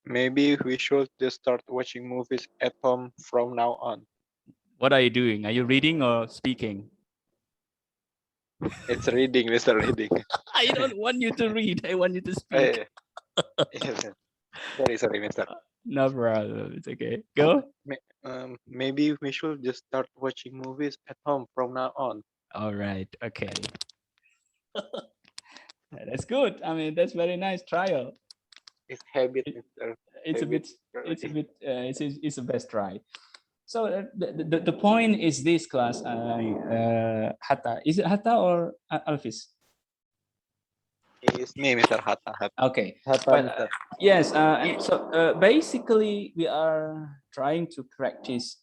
Speaker 4: Maybe we should just start watching movies at home from now on.
Speaker 1: What are you doing? Are you reading or speaking?
Speaker 4: It's reading, Mr. Reading.
Speaker 1: I don't want you to read. I want you to speak.
Speaker 4: Yes. Sorry, Mister.
Speaker 1: No problem. It's okay. Go.
Speaker 4: Maybe we should just start watching movies at home from now on.
Speaker 1: All right. Okay. That's good. I mean, that's very nice trial.
Speaker 4: It's habit, Mister.
Speaker 1: It's a
Speaker 4: Habit.
Speaker 1: bit. It's a best try. So the point is this class. Hatta. Is it Hatta or Alfis?
Speaker 4: It's me, Mister Hatta.
Speaker 1: Okay.
Speaker 6: Hatta,
Speaker 1: But,
Speaker 6: Mister.
Speaker 1: yes. And so basically, we are trying to practice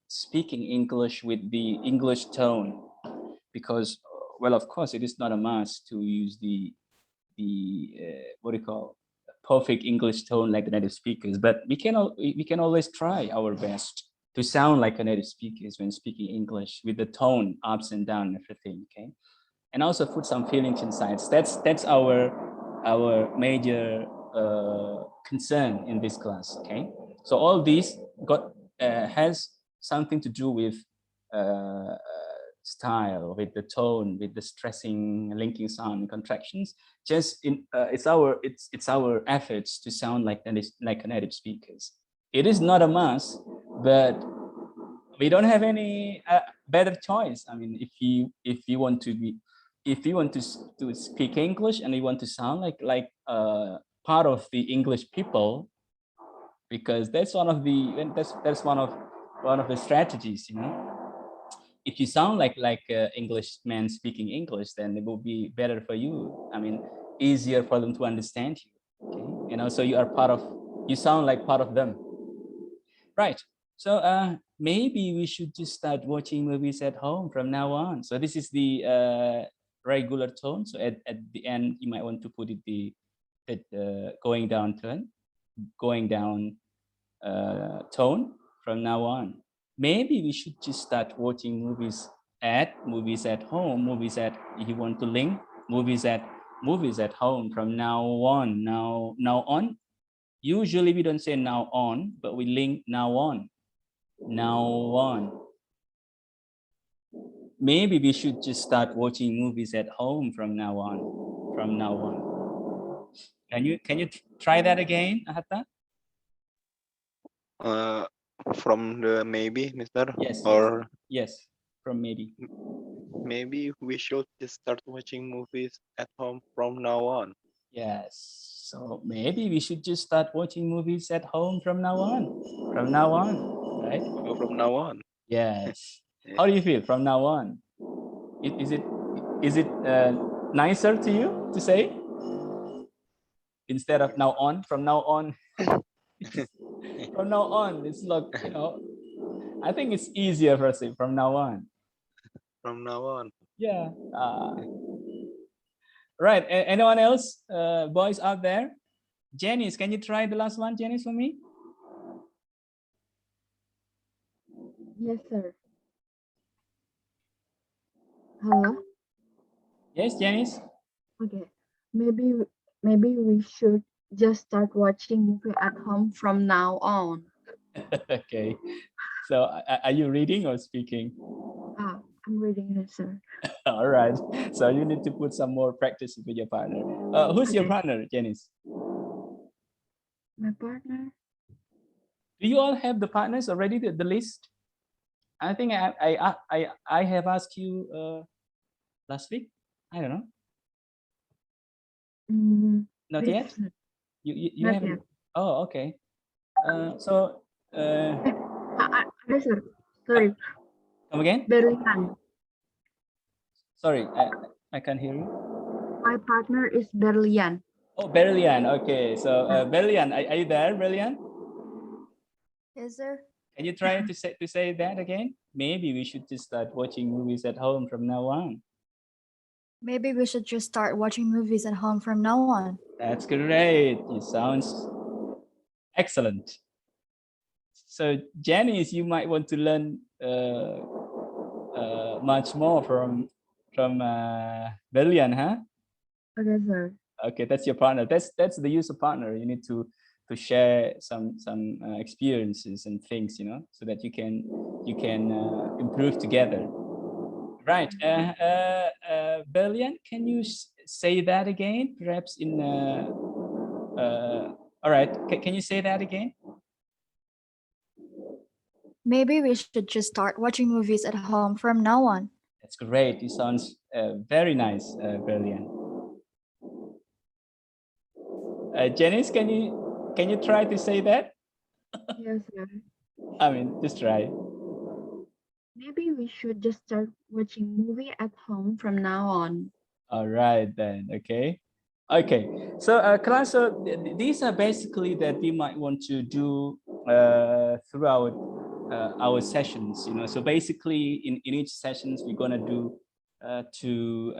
Speaker 1: speaking English with the English tone, because, well, of course, it is not a must to use the what do you call, perfect English tone like the native speakers, but we can always try our best to sound like a native speakers when speaking English, with the tone ups and down and everything. Okay, and also put some feelings inside. That's our major concern in this class. Okay, so all these has something to do with style, with the tone, with the stressing, linking sound, and contractions. Just in it's our efforts to sound like native speakers. It is not a must, but we don't have any better choice. I mean, if you want to speak English and you want to sound like part of the English people, because that's one of the strategies, you know. If you sound like Englishman speaking English, then it will be better for you. I mean, easier for them to understand you. Okay, and also you sound like part of them, right? So maybe we should just start watching movies at home from now on. So this is the regular tone. So at the end, you might want to put it the going down tone from now on. Maybe we should just start watching movies at home, movies at, if you want to link, movies at home from now on. Now on. Usually we don't say now on, but we link now on. Now on. Maybe we should just start watching movies at home from now on. From now on. Can you try that again, Hatta?
Speaker 4: From the maybe, Mister.
Speaker 1: Yes.
Speaker 4: Or
Speaker 1: yes, from maybe.
Speaker 4: Maybe we should just start watching movies at home from now on.
Speaker 1: Yes. So maybe we should just start watching movies at home from now on. From now on, right?
Speaker 4: Oh, from now on.
Speaker 1: Yes. How do you feel from now on? Is it nicer to you to say instead of now on? From now on. From now on, it's like, you know, I think it's easier for us from now on.
Speaker 4: From now on.
Speaker 1: Yeah. Right. Anyone else? Boys out there? Janice, can you try the last one, Janice, for me?
Speaker 3: Yes, sir. Hello?
Speaker 1: Yes, Janice?
Speaker 3: Okay. Maybe we should just start watching movie at home from now on.
Speaker 1: Okay. So are you reading or speaking?
Speaker 3: I'm reading it, sir.
Speaker 1: All right. So you need to put some more practice with your partner. Who's your partner, Janice?
Speaker 3: My partner?
Speaker 1: Do you all have the partners already, the list? I think I have asked you last week. I don't know. Not
Speaker 3: Wait,
Speaker 1: yet?
Speaker 3: sir.
Speaker 1: You
Speaker 3: Not
Speaker 1: haven't?
Speaker 3: yet.
Speaker 1: Oh, okay. So
Speaker 3: Yes, sir. Sorry.
Speaker 1: Come again?
Speaker 3: Berlian.
Speaker 1: Sorry, I can't hear you.
Speaker 3: My partner is Berlian.
Speaker 1: Oh, Berlian. Okay, so Berlian, are you there, Berlian?
Speaker 11: Yes, sir.
Speaker 1: Can you try to say that again? Maybe we should just start watching movies at home from now on.
Speaker 11: Maybe we should just start watching movies at home from now on.
Speaker 1: That's great. It sounds excellent. So Janice, you might want to learn much more from Berlian, huh?
Speaker 3: Okay, sir.
Speaker 1: Okay, that's your partner. That's the user partner. You need to share some experiences and things, so that you can improve together. Right. Berlian, can you say that again? Perhaps in. All right. Can you say that again?
Speaker 11: Maybe we should just start watching movies at home from now on.
Speaker 1: That's great. It sounds very nice, Berlian. Janice, can you try to say that?
Speaker 3: Yes, sir.
Speaker 1: I mean, just try.
Speaker 3: Maybe we should just start watching movie at home from now on.
Speaker 1: All right then. Okay. So class, so these are basically that we might want to do throughout our sessions. So basically in each sessions we're gonna do two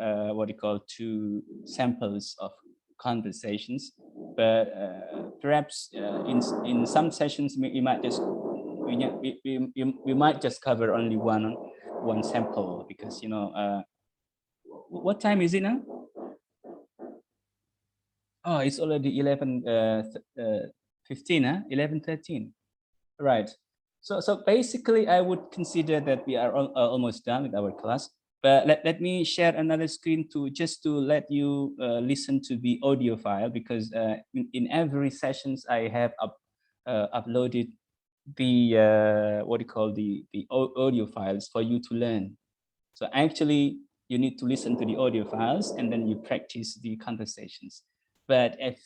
Speaker 1: two samples of conversations, but perhaps in some sessions we might just we might just cover only one sample, because what time is it now? Oh, it's already 11:15, huh? 11:13. Right. So basically, I would consider that we are almost done with our class. But let me share another screen to let you listen to the audio file, because in every sessions I have uploaded the the audio files for you to learn. So actually, you need to listen to the audio files and then you practice the conversations. But if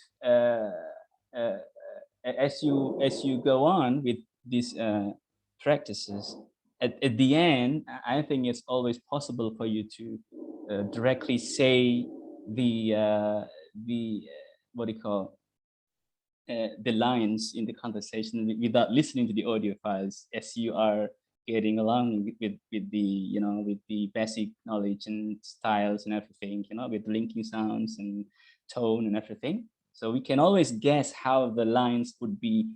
Speaker 1: as you go on with these practices, at the end, I think it's always possible for you to directly say the the lines in the conversation without listening to the audio files, as you are getting along with the with the basic knowledge and styles and everything, with linking sounds and tone and everything. So we can always guess how the lines would be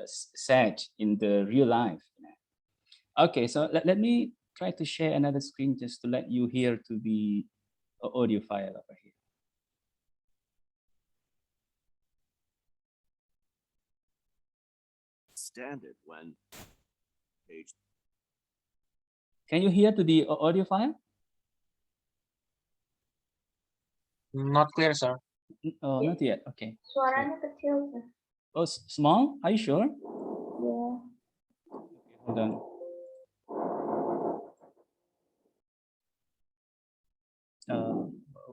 Speaker 1: said in the real life. Okay, so let me try to share another screen just to let you hear to the audio file over here.
Speaker 12: Stand it when page.
Speaker 1: Can you hear to the audio file?
Speaker 5: Not clear, sir.
Speaker 1: Oh, not yet. Okay.
Speaker 13: Suaranya kecil, sir.
Speaker 1: Oh, small? Are you sure?
Speaker 13: Yeah.
Speaker 1: Okay, hold on.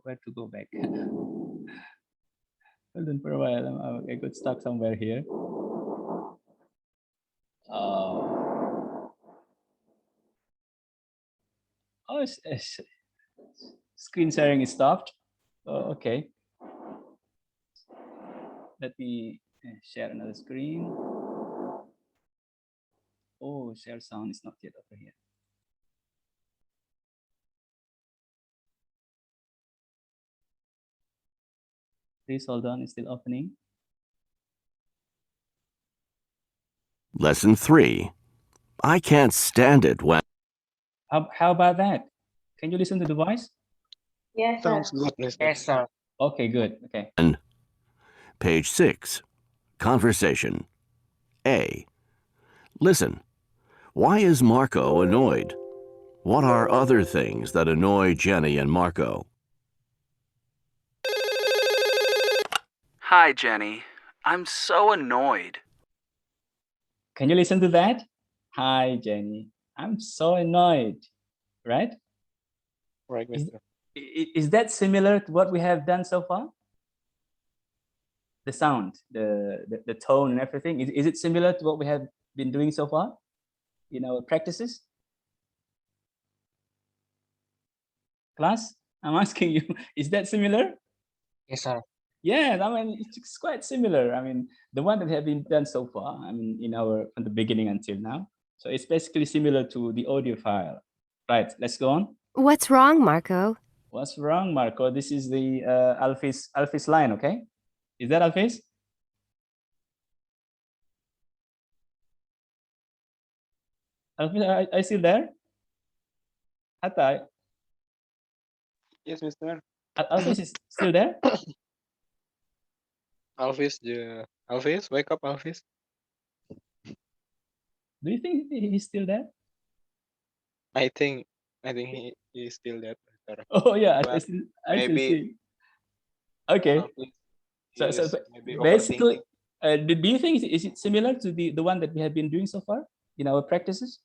Speaker 1: Where to go back? Hold on for a while. I got stuck somewhere here. Oh, screen sharing is stopped. Oh, okay. Let me share another screen. Oh, share sound is not yet over here. Please hold on, it's still opening.
Speaker 12: Lesson 3. I can't stand it when.
Speaker 1: How about that? Can you listen to the voice?
Speaker 13: Yes, sir.
Speaker 4: Sounds good, Mr.
Speaker 5: Yes, sir.
Speaker 1: Okay, good. Okay.
Speaker 12: Page 6. Conversation. A. Listen. Why is Marco annoyed? What are other things that annoy Jenny and Marco?
Speaker 14: Hi, Jenny. I'm so annoyed.
Speaker 1: Can you listen to that? Hi, Jenny. I'm so annoyed. Right?
Speaker 4: Right, Mr.
Speaker 1: Is that similar to what we have done so far? The sound, the tone and everything, is it similar to what we have been doing so far in our practices? Class, I'm asking you, is that similar?
Speaker 5: Yes, sir.
Speaker 1: Yeah, I mean, it's quite similar. I mean, the one that have been done so far, I mean, from the beginning until now. So it's basically similar to the audio file. Right, let's go on.
Speaker 15: What's wrong, Marco?
Speaker 1: What's wrong, Marco? This is the Alphys line, okay? Is that Alphys? Alphys, are you still there? Hatta,
Speaker 4: Yes, Mr.
Speaker 1: Alphys is still there?
Speaker 4: Alvis, Alvis, wake up, Alvis.
Speaker 1: Do you think he's still there?
Speaker 4: I think he's still there, Mister.
Speaker 1: Oh yeah,
Speaker 4: But
Speaker 1: I still
Speaker 4: maybe
Speaker 1: see. Okay.
Speaker 4: Alvis
Speaker 1: So
Speaker 4: is maybe
Speaker 1: basically,
Speaker 4: overthinking.
Speaker 1: do you think is it similar to the one that we have been doing so far in our practices?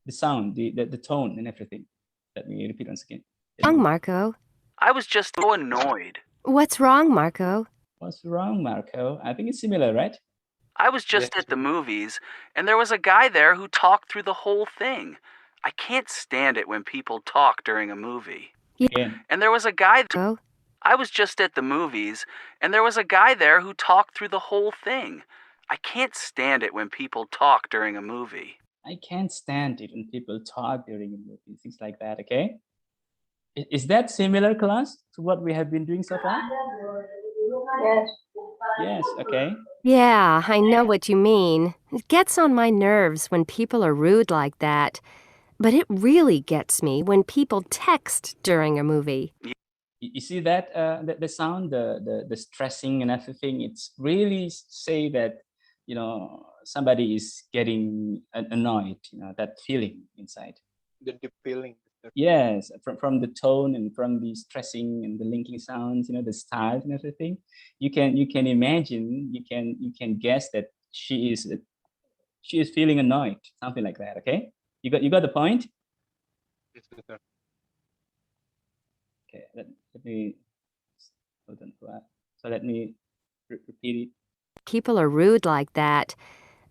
Speaker 1: The sound, the tone, and everything. Let me repeat once again.
Speaker 15: Wrong, Marco.
Speaker 14: I was just so annoyed.
Speaker 15: What's wrong, Marco?
Speaker 1: What's wrong, Marco? I think it's similar, right?
Speaker 14: I was just
Speaker 4: Yes.
Speaker 14: at the movies, and there was a guy there who talked through the whole thing. I can't stand it when people talk during a movie.
Speaker 1: Again.
Speaker 14: And there was a guy.
Speaker 15: Oh.
Speaker 14: I was just at the movies, and there was a guy there who talked through the whole thing. I can't stand it when people talk during a movie.
Speaker 1: I can't stand it when people talk during a movie, things like that, okay? Is that similar, class, to what we have been doing so far?
Speaker 13: Yes.
Speaker 1: Yes, okay.
Speaker 15: Yeah, I know what you mean. It gets on my nerves when people are rude like that. But it really gets me when people text during a movie.
Speaker 1: You see that the sound, the stressing and everything, it's really say that, you know, somebody is getting annoyed, you know, that feeling inside.
Speaker 4: The deep feeling.
Speaker 1: Yes, from the tone and from the stressing and the linking sounds, you know, the styles and everything, you can imagine, you can guess that she is feeling annoyed, something like that. Okay, you got the point.
Speaker 4: Yes, Mister.
Speaker 1: Okay, let me hold on for that. So let me repeat it.
Speaker 15: People are rude like that.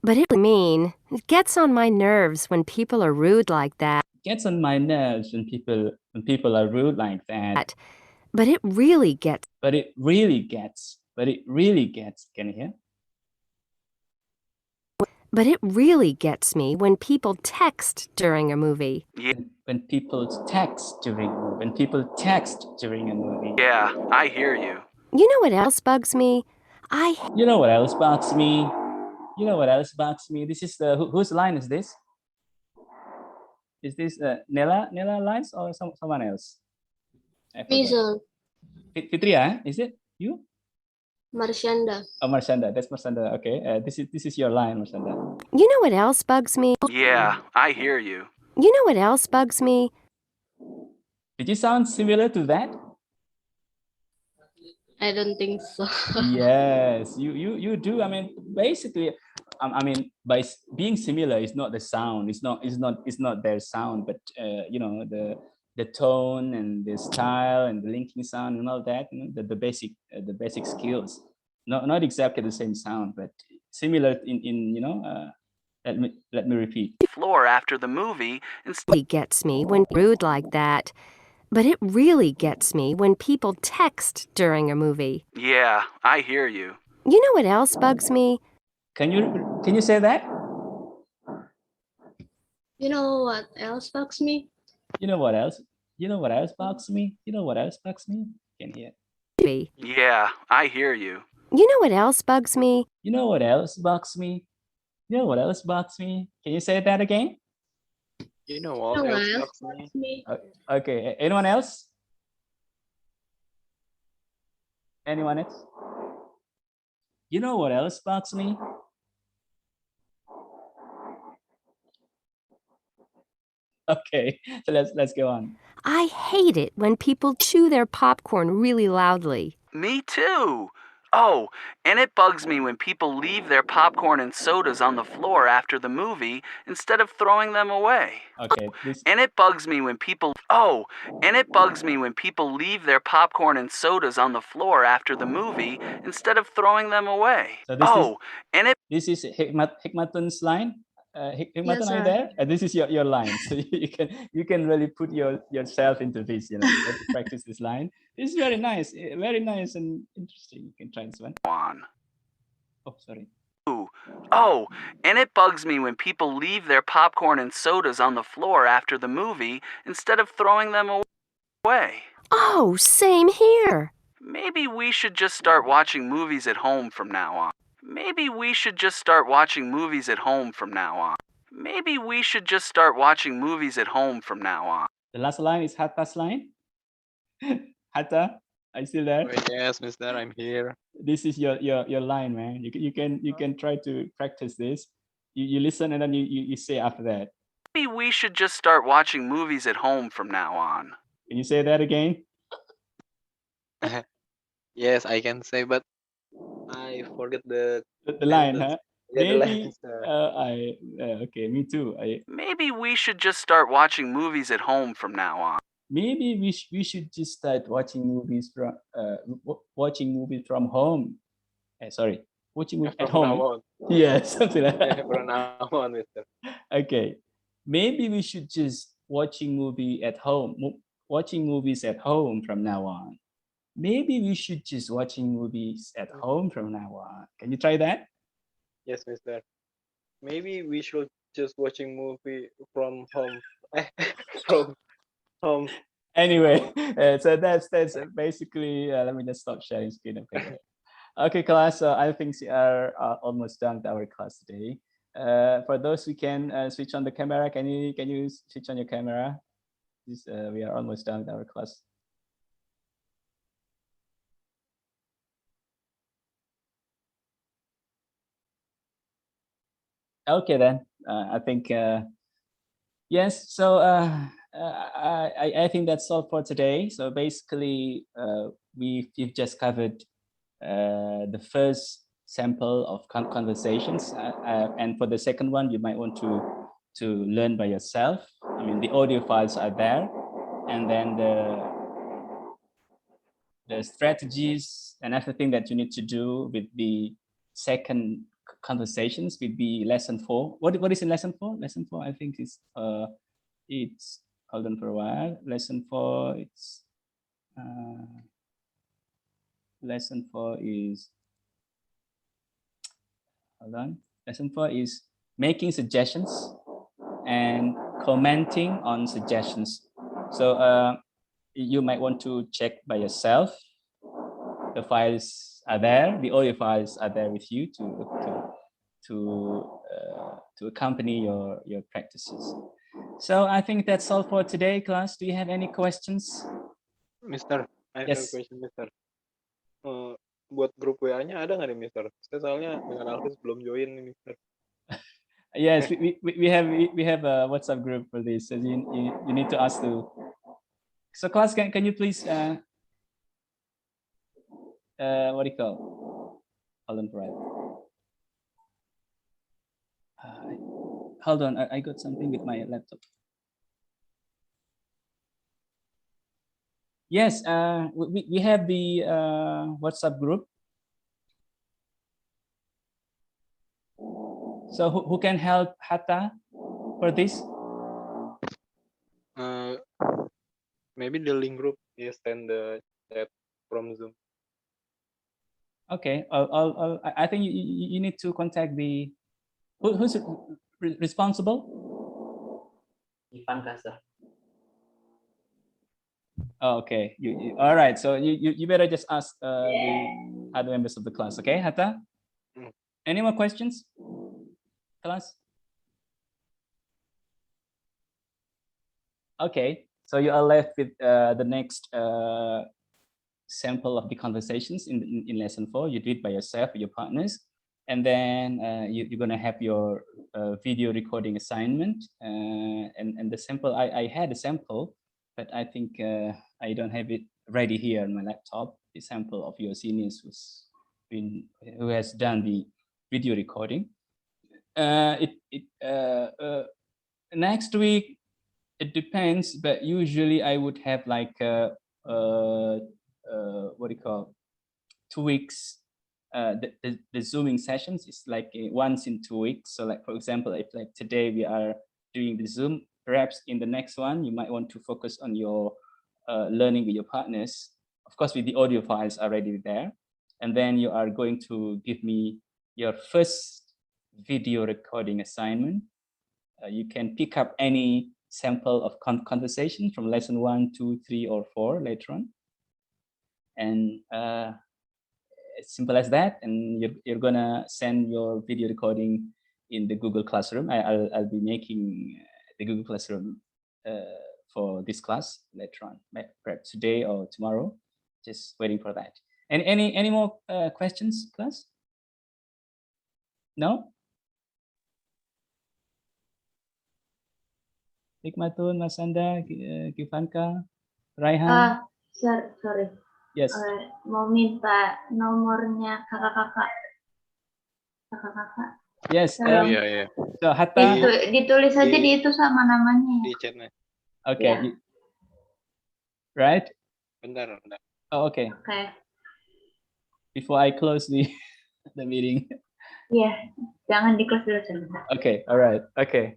Speaker 15: But it mean it gets on my nerves when people are rude like that.
Speaker 1: Gets on my nerves when people are rude like that.
Speaker 15: But it really gets.
Speaker 1: But it really gets. But it really gets. Can you hear?
Speaker 15: But it really gets me when people text during a movie.
Speaker 14: Yeah.
Speaker 1: When people text during a movie.
Speaker 14: Yeah, I hear you.
Speaker 15: You know what else bugs me?
Speaker 1: You know what else bugs me? You know what else bugs me? This is the whose line is this? Is this Nella lines or someone else?
Speaker 8: Visual.
Speaker 1: Fitria, is it you?
Speaker 8: Marshanda.
Speaker 1: Oh, Marshanda, that's Marshanda. Okay, this is your line, Marshanda.
Speaker 15: You know what else bugs me?
Speaker 14: Yeah, I hear you.
Speaker 15: You know what else bugs me?
Speaker 1: Did you sound similar to that?
Speaker 8: I don't think so.
Speaker 1: Yes, you do. I mean, basically, I mean, by being similar, it's not the sound. It's not their sound, but you know, the tone and the style and the linking sound and all that. You know, the basic skills. Not exactly the same sound, but similar in you know. Let me repeat.
Speaker 14: Floor after the movie
Speaker 15: It gets me when rude like that. But it really gets me when people text during a movie.
Speaker 14: Yeah, I hear you.
Speaker 15: You know what else bugs me?
Speaker 1: Can you say that?
Speaker 8: You know what else bugs me?
Speaker 1: You know what else? You know what else bugs me? You know what else bugs me? Can hear.
Speaker 14: Yeah, I hear you.
Speaker 15: You know what else bugs me?
Speaker 1: You know what else bugs me? You know what else bugs me? Can you say that again?
Speaker 4: You know what else bugs me?
Speaker 1: Okay, anyone else? Anyone else? You know what else bugs me? Okay, so let's go on.
Speaker 15: I hate it when people chew their popcorn really loudly.
Speaker 14: Me too. Oh, and it bugs me when people leave their popcorn and sodas on the floor after the movie instead of throwing them away.
Speaker 1: Okay.
Speaker 14: And it bugs me when people leave their popcorn and sodas on the floor after the movie instead of throwing them away.
Speaker 1: So this is Hikmatun's line. Hikmatun,
Speaker 8: Yes,
Speaker 1: are you
Speaker 8: sir.
Speaker 1: there? This is your line, so you can really put yourself into this. You know, you have to practice this line. It's very nice and interesting. You can try this one. Oh, sorry.
Speaker 14: Oh, and it bugs me when people leave their popcorn and sodas on the floor after the movie instead of throwing them away.
Speaker 15: Oh, same here.
Speaker 14: Maybe we should just start watching movies at home from now on. Maybe we should just start watching movies at home from now on. Maybe we should just start watching movies at home from now on.
Speaker 1: The last line is Hatta's line. Hatta, Are you still there?
Speaker 4: Oh, yes, Mister, I'm here.
Speaker 1: This is your line, man. You can try to practice this. You listen and then you say after that.
Speaker 14: Maybe we should just start watching movies at home from now on.
Speaker 1: Can you say that again?
Speaker 4: Yes, I can say, but I forget the
Speaker 1: The line,
Speaker 4: sentence.
Speaker 1: huh?
Speaker 4: Yeah, the line,
Speaker 1: Maybe
Speaker 4: Mister.
Speaker 1: okay, me too.
Speaker 14: Maybe we should just start watching movies at home from now on.
Speaker 1: Maybe we should just start watching movies from watching movies from home. Sorry, watching movies at
Speaker 4: From now
Speaker 1: home.
Speaker 4: on.
Speaker 1: Yeah, something like
Speaker 4: Yeah,
Speaker 1: that.
Speaker 4: from now on, Mister.
Speaker 1: Okay, maybe we should just watching movie at home. Watching movies at home from now on. Maybe we should just watching movies at home from now on. Can you try that?
Speaker 4: Yes, Mister. Maybe we should just watching movie from home. From home.
Speaker 1: Anyway, so that's basically. Let me just stop sharing screen. Okay. Okay, class. So I think we are almost done with our class today. For those who can switch on the camera, can you switch on your camera? This, we are almost done with our class. Okay, then I think yes. So I think that's all for today. So basically, we've just covered the first sample of conversations, and for the second one, you might want to learn by yourself. I mean, the audio files are there, and then the strategies and everything that you need to do with the second conversations with the lesson 4. What is in lesson 4? Lesson 4, I think is it's hold on for a while. Lesson 4, it's lesson 4 is hold on. Lesson 4 is making suggestions and commenting on suggestions. So you might want to check by yourself. The files are there. The audio files are there with you to accompany your practices. So I think that's all for today, class. Do you have any questions?
Speaker 4: Mister, I have a
Speaker 1: Yes.
Speaker 4: question, Mister. Buat grup WA-nya ada nggak nih, Mister? Saya soalnya dengan Alvis belum join nih, Mister.
Speaker 1: Yes, we have a WhatsApp group for this. So you need to ask to. So class, can you please what do you call? Hold on for right. Hold on, I got something with my laptop. Yes, we have the WhatsApp group. So who can help Hatta for this?
Speaker 4: Maybe the link group is send the chat from Zoom.
Speaker 1: Okay, I think you need to contact the who's responsible.
Speaker 16: Ivan Kasa.
Speaker 1: Oh, okay. You all right? So you better just ask the other members of the class. Okay, Hatta. Any more questions, class? Okay, so you are left with the next sample of the conversations in lesson 4. You do it by yourself with your partners, and then you're gonna have your video recording assignment. And the sample, I had a sample, but I think I don't have it ready here on my laptop. The sample of your seniors who has done the video recording. Next week, it depends, but usually I would have like what do you call 2 weeks. The zooming sessions is like once in 2 weeks. So like, for example, if like today we are doing the Zoom, perhaps in the next one you might want to focus on your learning with your partners, of course with the audio files already there, and then you are going to give me your first video recording assignment. You can pick up any sample of conversation from lesson 1, 2, 3, or 4 later on, and as simple as that. And you're gonna send your video recording in the Google Classroom. I'll be making the Google Classroom for this class later on, perhaps today or tomorrow. just waiting for that. And any more questions, class? No? Hikmatun, Masanda, Givanka, Raihan.
Speaker 13: Sorry.
Speaker 1: Yes.
Speaker 13: Mau minta nomornya kakak-kakak.
Speaker 1: Yes.
Speaker 4: Yeah.
Speaker 1: So Hatta.
Speaker 13: Ditulis aja di itu sama namanya.
Speaker 4: Di chatnya.
Speaker 1: Okay.
Speaker 13: Yeah.
Speaker 1: Right?
Speaker 4: Bentar.
Speaker 1: Oh, okay.
Speaker 13: Okay.
Speaker 1: Before I close the meeting.
Speaker 13: Iya, jangan di close dulu sebentar.
Speaker 1: Okay. All right. Okay.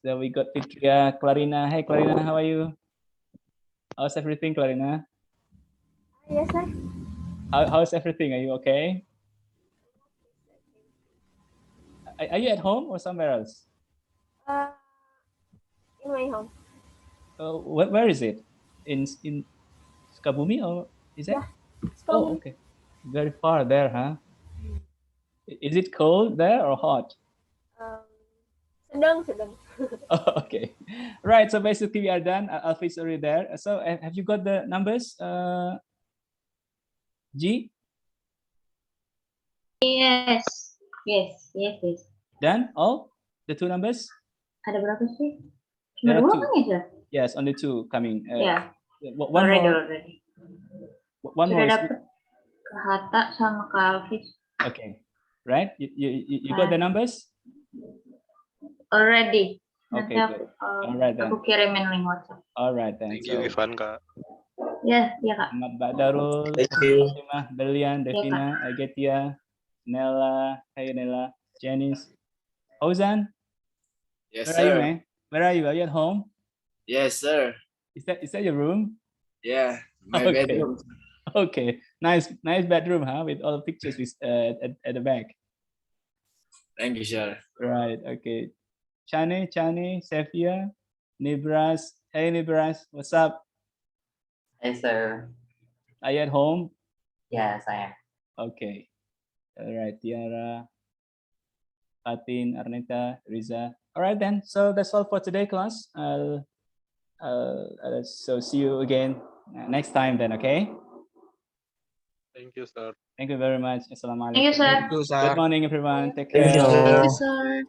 Speaker 1: So we got Fitria, Clarina. Hey, Clarina, how are you? How's everything, Clarina?
Speaker 13: Yes, sir.
Speaker 1: How's everything? Are you okay? Are you at home or somewhere else?
Speaker 13: In my home.
Speaker 1: Where is it? In Sukabumi or is it?
Speaker 13: Yeah,
Speaker 1: Oh, okay. Very far there, huh? Is it cold there or hot?
Speaker 13: Sedang.
Speaker 1: Oh, okay. Right. So basically we are done. Alfie's already there. So have you got the numbers? G?
Speaker 13: Yes.
Speaker 1: Done? All? The two numbers?
Speaker 13: Ada berapa sih?
Speaker 1: There
Speaker 13: Cuma
Speaker 1: are
Speaker 13: dua
Speaker 1: two.
Speaker 13: kan ya?
Speaker 1: Yes, only two coming.
Speaker 13: Yeah.
Speaker 1: One more.
Speaker 13: Already.
Speaker 1: One more.
Speaker 13: Sudah dapat ke Hatta sama ke Alfis.
Speaker 1: Okay. Right? You got the numbers?
Speaker 13: Already.
Speaker 1: Okay,
Speaker 13: Nanti
Speaker 1: good. All right then.
Speaker 13: aku kirimin link WhatsApp.
Speaker 1: All right then.
Speaker 4: Thank you, Ivanka.
Speaker 13: Ya, Kak.
Speaker 1: Ahmad Badarul,
Speaker 6: Thank you.
Speaker 1: Fatimah, Belian, Devina, Agetia, Nella, hey Nella, Janice, Ozan.
Speaker 7: Yes,
Speaker 1: Where are you,
Speaker 7: sir.
Speaker 1: man? Where are you? Are you at home?
Speaker 7: Yes, sir.
Speaker 1: Is that your room?
Speaker 7: Yeah, my
Speaker 1: Okay.
Speaker 7: bedroom.
Speaker 1: Okay, nice bedroom, huh? With all the pictures at the back.
Speaker 7: Thank you, sir.
Speaker 1: Right. Okay. Chane, Safia, Nibras. Hey, Nibras, what's up?
Speaker 16: Hey, sir.
Speaker 1: Are you at home?
Speaker 16: Yes, I am.
Speaker 1: Okay. All right, Tiara, Fatin, Arneta, Riza. All right then. So that's all for today, class. So see you again next time then. Okay.
Speaker 4: Thank you, sir.
Speaker 1: Thank you very much. Assalamualaikum.
Speaker 13: Thank you, sir.
Speaker 5: Thank you, sir.
Speaker 1: Good morning, everyone. Take
Speaker 6: Thank
Speaker 1: care.
Speaker 6: you.
Speaker 10: Thank you, sir.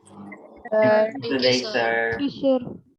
Speaker 16: Today, sir.
Speaker 9: Sure.